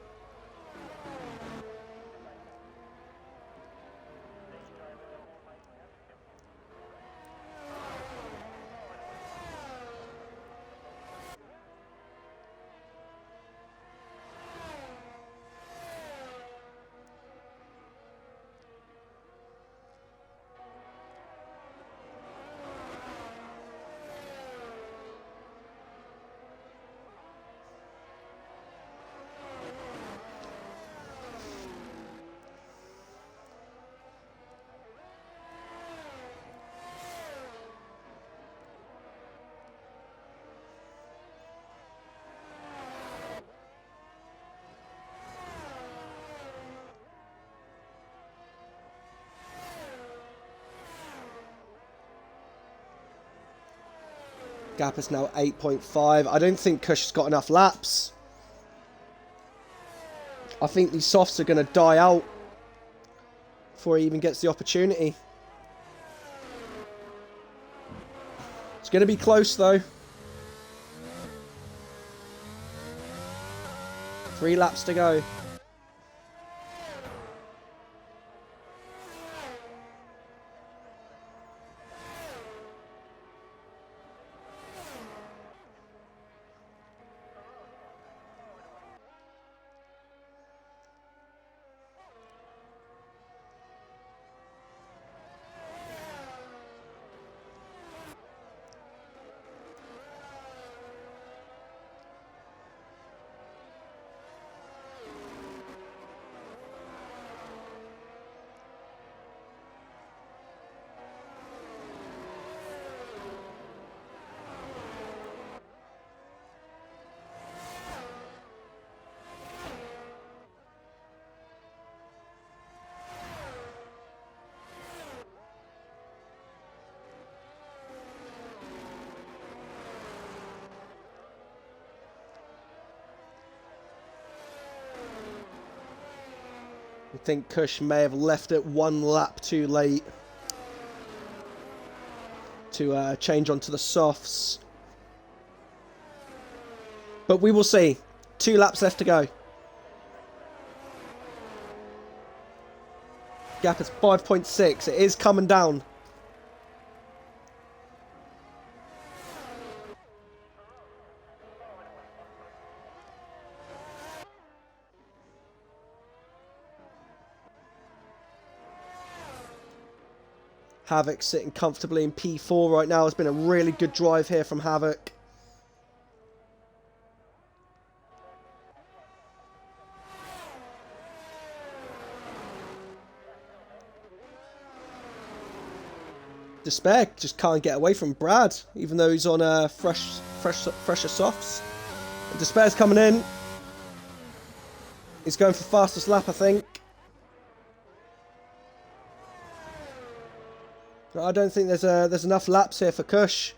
A: Gap is now 8.5. I don't think Kush has got enough laps. I think these softs are going to die out before he even gets the opportunity. It's going to be close though. 3 laps to go. think Kush may have left it one lap too late to change onto the softs. But we will see. 2 laps left to go. Gap is 5.6. It is coming down. Havoc sitting comfortably in P4 right now. It's been a really good drive here from Havoc. Despair just can't get away from Brad, even though he's on fresher softs. And Despair's coming in. He's going for fastest lap, I think. But I don't think there's enough laps here for Kush.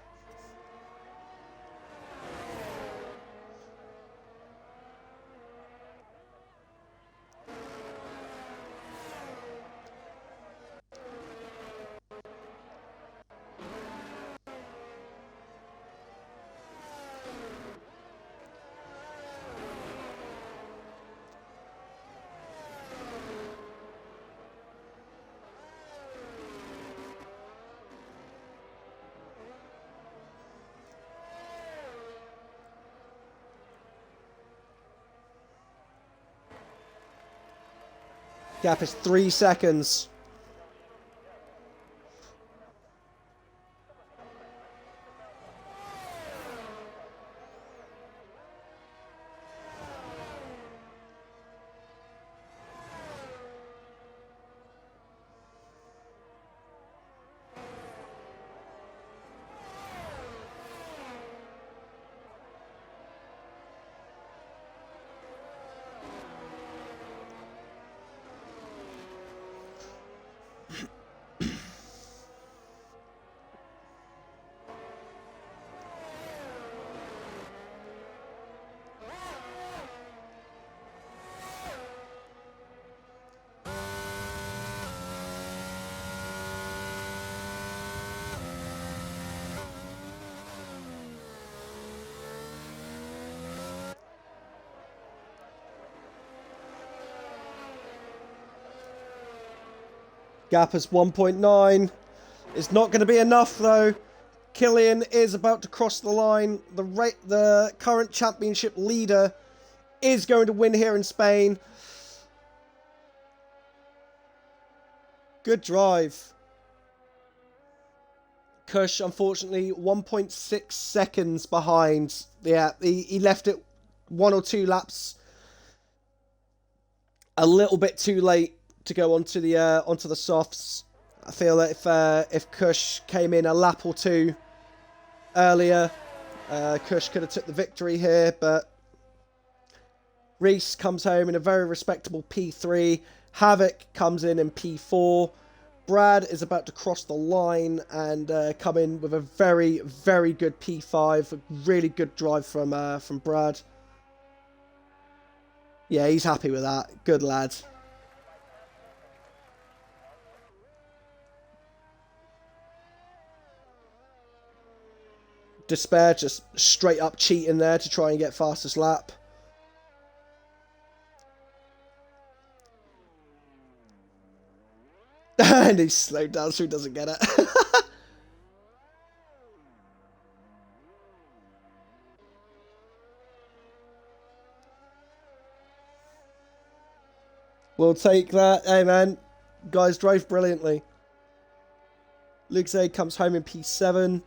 A: Gap is 3 seconds. Gap is 1.9. It's not going to be enough though. Killian is about to cross the line. The current championship leader is going to win here in Spain. Good drive. Kush, unfortunately, 1.6 seconds behind. Yeah, he left it 1 or 2 laps a little bit too late to go onto the softs. I feel that if Kush came in a lap or 2 earlier, Kush could have took the victory here, but Reese comes home in a very respectable P3. Havoc comes in P4. Brad is about to cross the line and come in with a very, very good P5. A really good drive from Brad. Yeah, he's happy with that. Good lad. Despair just straight up cheating there to try and get fastest lap. And he's slowed down so he doesn't get it. We'll take that. Hey man, guys drove brilliantly. Luke Zay comes home in P7.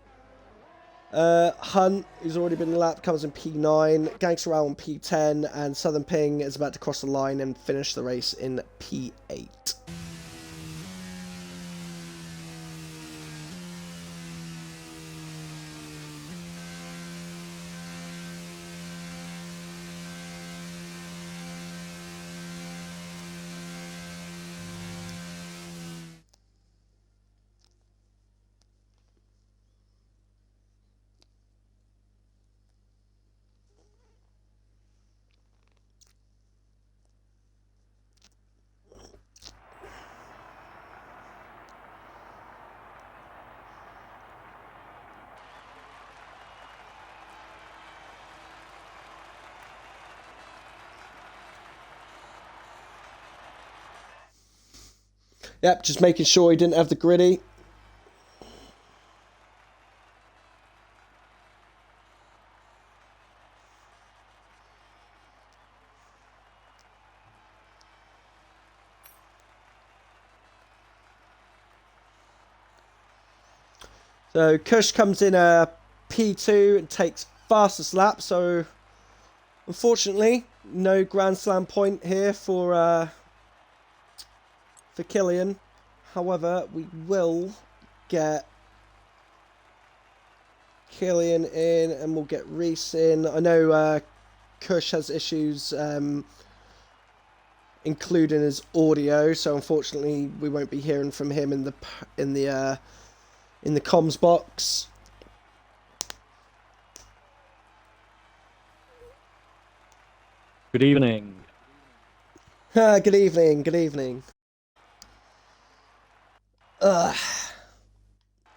A: Hunt, who's already been lapped, comes in P9. Gangster Owl on P10. And Southern Ping is about to cross the line and finish the race in P8. Yep, just making sure he didn't have the gritty. So Kush comes in a P2 and takes fastest lap. So unfortunately, no Grand Slam point here for Killian. However, we will get Killian in and we'll get Reese in. I know Kush has issues including his audio, so unfortunately we won't be hearing from him in the comms box.
B: Good evening.
A: Good evening. Good evening.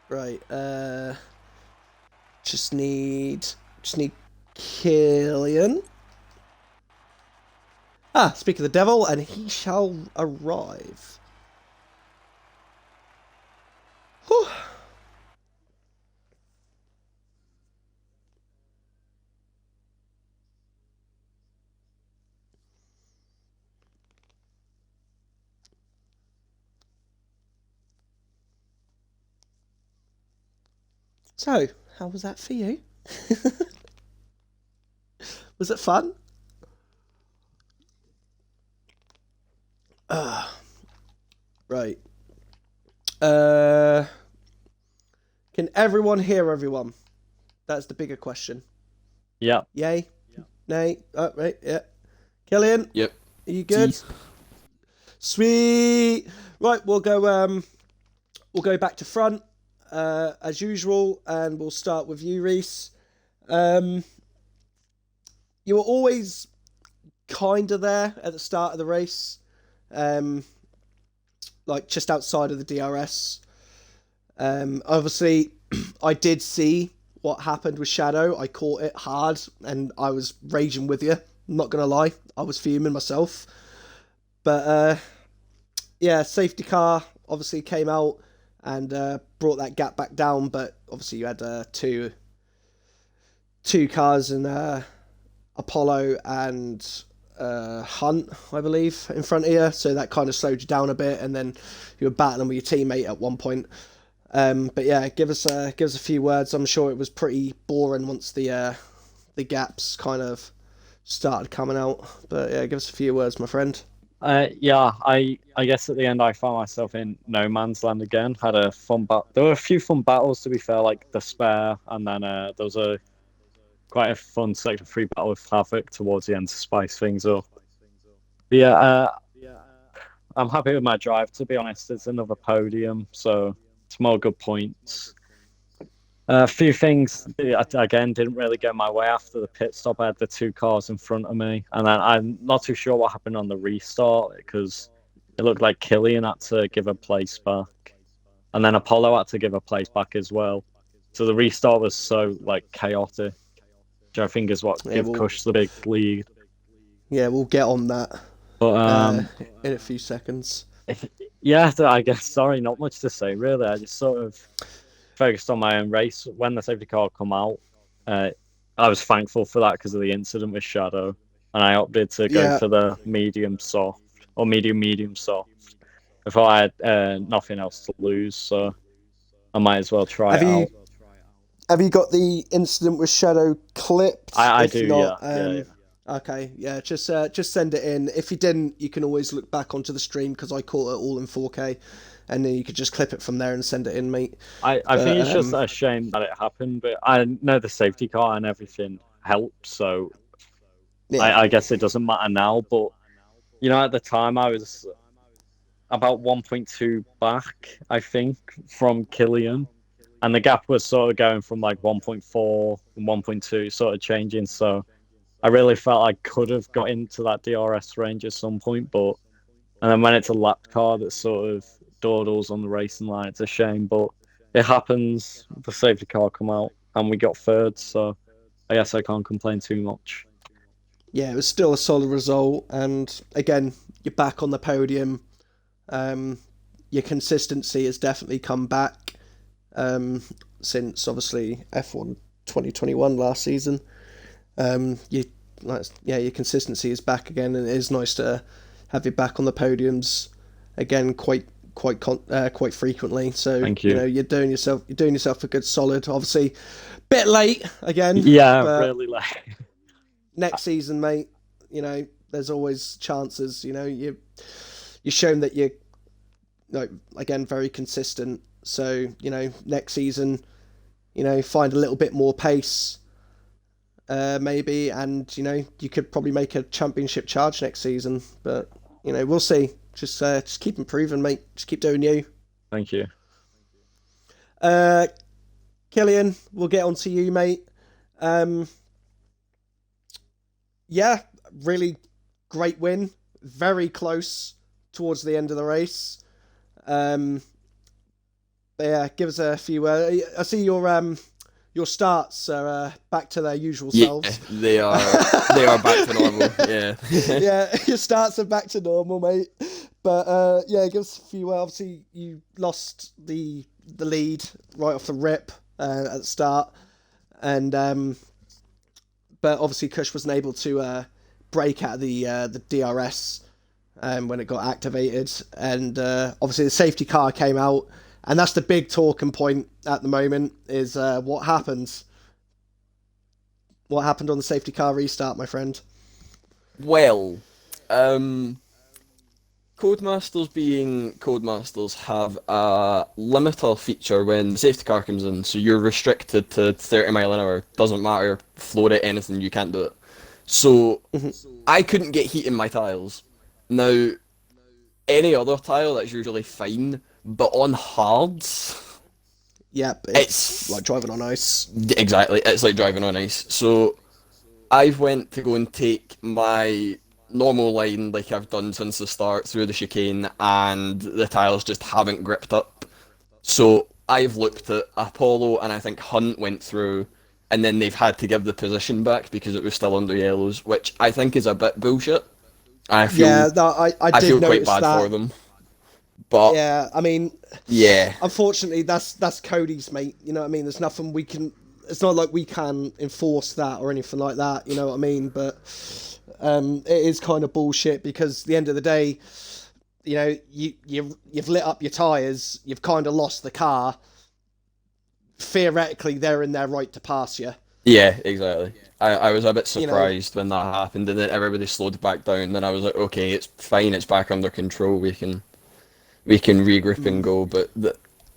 A: Right. Just need Killian. Speak of the devil, and he shall arrive. Whew. So, how was that for you? Was it fun? Right. Can everyone hear everyone? That's the bigger question.
B: Yeah.
A: Yay? Yeah. Nay? Oh, right, yeah. Killian?
C: Yep.
A: Are you good? Sweet! Right, we'll go back to front, as usual, and we'll start with you, Reese. You were always kind of there at the start of the race, like just outside of the DRS. Obviously, I did see what happened with Shadow. I caught it hard, and I was raging with you. I'm not gonna lie, I was fuming myself. But yeah, safety car obviously came out and brought that gap back down. But obviously, you had two cars in Apollo and Hunt, I believe, in front of you, so that kind of slowed you down a bit, and then you were battling with your teammate at one point. But yeah, give us a few words. I'm sure it was pretty boring once the gaps kind of started coming out. But yeah, give us a few words, my friend.
B: Yeah, I guess at the end I found myself in no man's land again. Had a fun There were a few fun battles, to be fair, like the spare, and then there was quite a fun sector 3 battle with Havoc towards the end to spice things up. But yeah, I'm happy with my drive, to be honest. It's another podium, so it's more good points. A few things, again, didn't really get my way after the pit stop. I had the two cars in front of me, and then I'm not too sure what happened on the restart, because it looked like Killian had to give a place back, and then Apollo had to give a place back as well. So the restart was so chaotic, which I think is what gave Kush the big lead.
A: Yeah, we'll get on that in a few seconds.
B: Yeah, I guess, sorry, not much to say, really. I just sort of focused on my own race. When the safety car come out, I was thankful for that because of the incident with Shadow, and I opted to go for the medium soft, or medium soft. I thought I had nothing else to lose, so I might as well try it out.
A: Have you got the incident with Shadow clipped?
B: I do, not,
A: yeah. Okay, yeah, just send it in. If you didn't, you can always look back onto the stream because I caught it all in 4K, and then you could just clip it from there and send it in, mate.
B: I think it's just a shame that it happened, but I know the safety car and everything helped, so yeah. I guess it doesn't matter now. But at the time I was about 1.2 back, I think, from Killian, and the gap was sort of going from 1.4 and 1.2, sort of changing. So I really felt I could have got into that DRS range at some point, and then when it's a lap car that sort of dawdles on the racing line, it's a shame, but it happens. The safety car come out and we got third, so I guess I can't complain too much.
A: Yeah, it was still a solid result, and again, you're back on the podium. your consistency has definitely come back since obviously F1 2021 last season. You yeah, your consistency is back again, and it is nice to have you back on the podiums again quite frequently. So
B: Thank you.
A: you're doing yourself a good solid. Obviously, bit late again,
B: Yeah,
A: but
B: really like.
A: next season, mate. There's always chances. You've shown that you're again very consistent. So next season, find a little bit more pace. Maybe, and you could probably make a championship charge next season, but we'll see. Just keep improving, mate. Just keep doing you.
B: Thank you.
A: Killian, we'll get on to you, mate. Yeah, really great win. Very close towards the end of the race. But yeah, give us a few. I see your starts are back to their usual selves.
C: They are. They are back to normal. Yeah.
A: Yeah, your starts are back to normal, mate. But yeah, give us a few. Obviously, you lost the lead right off the rip at the start, and but obviously Kush wasn't able to break out of the DRS when it got activated, and obviously the safety car came out. And that's the big talking point at the moment is what happened. What happened on the safety car restart, my friend?
C: Well, Codemasters being Codemasters have a limiter feature when the safety car comes in, so you're restricted to 30 mile an hour. Doesn't matter, floor it, anything, you can't do it. So, I couldn't get heat in my tiles. Now, any other tile, that's usually fine. But on hards,
A: Yep, it's like driving on ice.
C: Exactly, it's like driving on ice. So I went to go and take my normal line like I've done since the start through the chicane, and the tiles just haven't gripped up. So I've looked at Apollo and I think Hunt went through, and then they've had to give the position back because it was still under yellows, which I think is a bit bullshit. I feel
A: I
C: feel
A: did
C: quite
A: notice
C: bad
A: that.
C: for them. But
A: yeah, I mean,
C: yeah,
A: unfortunately, that's Cody's, mate. You know what I mean? There's nothing we can. It's not like we can enforce that or anything like that. You know what I mean? But it is kind of bullshit because at the end of the day, you've lit up your tires, you've kind of lost the car. Theoretically, they're in their right to pass you.
C: yeah, exactly. I was a bit surprised when that happened, and then everybody slowed back down. Then I was like, okay, it's fine, it's back under control. We can regroup and go. But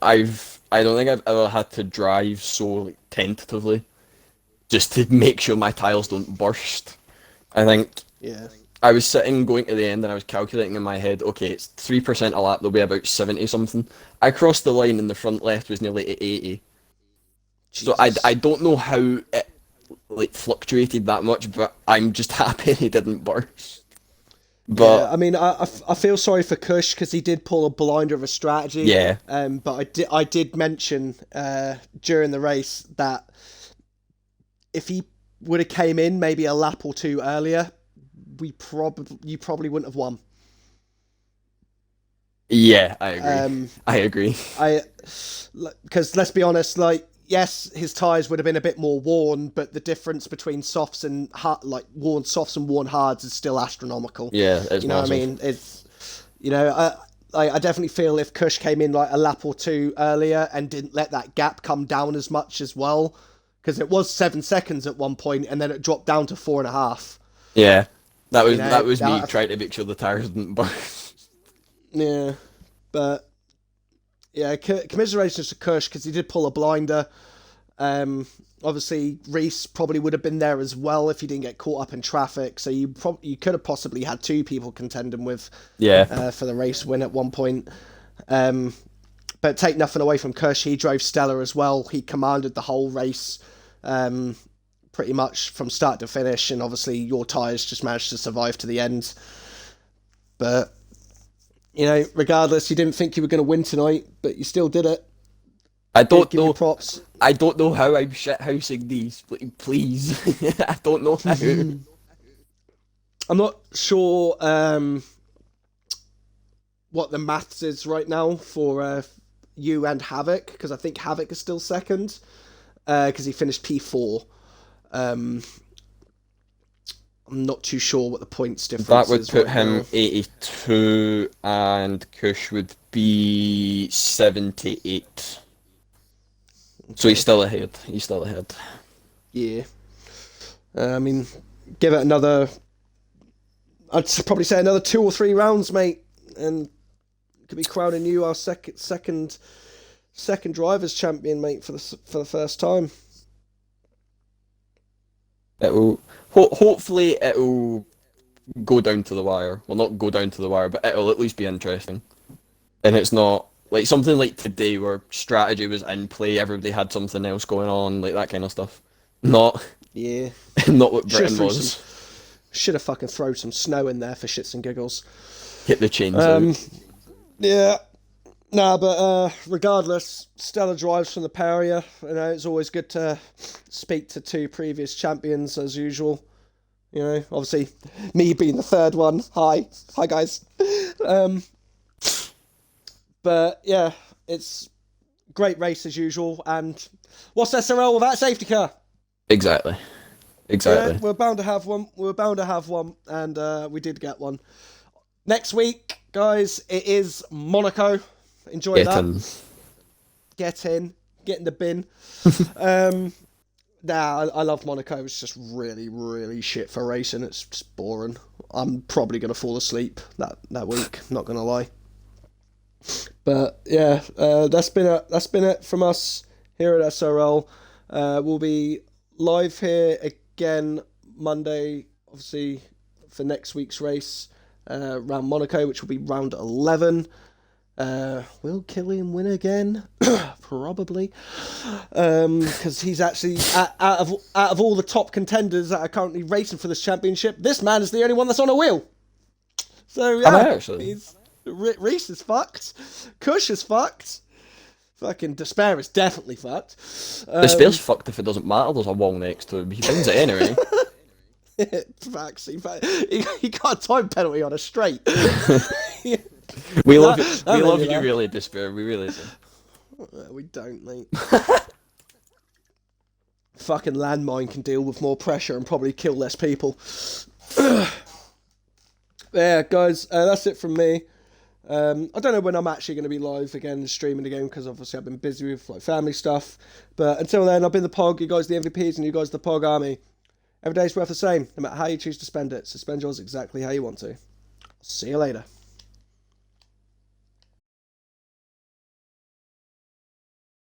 C: I don't think I've ever had to drive so tentatively just to make sure my tiles don't burst. I think I was sitting going to the end and I was calculating in my head, okay, it's 3% a lap, there'll be about 70 something. I crossed the line and the front left was nearly at 80. Jesus. So I don't know how it fluctuated that much, but I'm just happy he didn't burst. But
A: yeah, I mean, I feel sorry for Kush because he did pull a blinder of a strategy.
C: Yeah.
A: But I did mention during the race that if he would have came in maybe a lap or two earlier, you probably wouldn't have won.
C: Yeah, I agree. I agree.
A: Because let's be honest, yes, his tyres would have been a bit more worn, but the difference between softs and worn softs and worn hards is still astronomical.
C: Yeah, it's
A: what I mean? It's I definitely feel if Kush came in like a lap or two earlier and didn't let that gap come down as much as well, because it was 7 seconds at one point and then it dropped down to 4.5.
C: Yeah, that was me trying to make sure the tyres didn't burst.
A: Yeah, but. Yeah, commiserations to Kush because he did pull a blinder. Obviously, Reese probably would have been there as well if he didn't get caught up in traffic. So you could have possibly had two people contending with for the race win at one point. But take nothing away from Kush, he drove stellar as well. He commanded the whole race pretty much from start to finish, and obviously your tyres just managed to survive to the end. But regardless, you didn't think you were going to win tonight, but you still did it.
C: I don't
A: know.
C: Give
A: props.
C: I don't know how I'm shithousing these. Please, I don't know how.
A: I'm not sure what the maths is right now for you and Havoc, because I think Havoc is still second, because he finished P4. I'm not too sure what the points difference
C: That would
A: is
C: put
A: right
C: him
A: now.
C: 82, and Kush would be 78. So he's still ahead. He's still ahead.
A: Yeah. I mean, give it another... I'd probably say another 2 or 3 rounds, mate, and could be crowning you our second drivers champion, mate, for the first time.
C: It'll hopefully it'll go down to the wire. Well, not go down to the wire, but it'll at least be interesting. And it's not like something like today where strategy was in play, everybody had something else going on, like that kind of stuff. Not not what Britain was.
A: Should have fucking thrown some snow in there for shits and giggles.
C: Hit the chains out.
A: Yeah. Nah, but regardless, stellar drives from the pair of you. You know, it's always good to speak to 2 previous champions as usual. You know, obviously, me being the third one. Hi guys. But yeah, it's great race as usual. And what's SRL without safety car?
C: Exactly.
A: Yeah, we're bound to have one. And we did get one. Next week, guys, it is Monaco. Enjoy that. Get in the bin. I love Monaco. It's just really, really shit for racing. It's just boring. I'm probably gonna fall asleep that week. Not gonna lie. But yeah, that's been it from us here at SRL. We'll be live here again Monday, obviously for next week's race, round Monaco, which will be round 11. Will Killian win again? Probably, because he's actually out of all the top contenders that are currently racing for this championship, this man is the only one that's on a wheel. So yeah, Reese is fucked. Kush is fucked. Fucking Despair is definitely fucked.
C: Despair's fucked if it doesn't matter. There's a wall next to him. He wins it anyway.
A: Facts. He got a time penalty on a straight.
C: We love you, really, Despair. We really do.
A: We don't, mate. Fucking landmine can deal with more pressure and probably kill less people. Yeah, guys, that's it from me. I don't know when I'm actually going to be live again streaming again, because obviously I've been busy with like family stuff. But until then, I've been the Pog, you guys the MVPs, and you guys the Pog Army. Every day's worth the same, no matter how you choose to spend it. So spend yours exactly how you want to. See you later.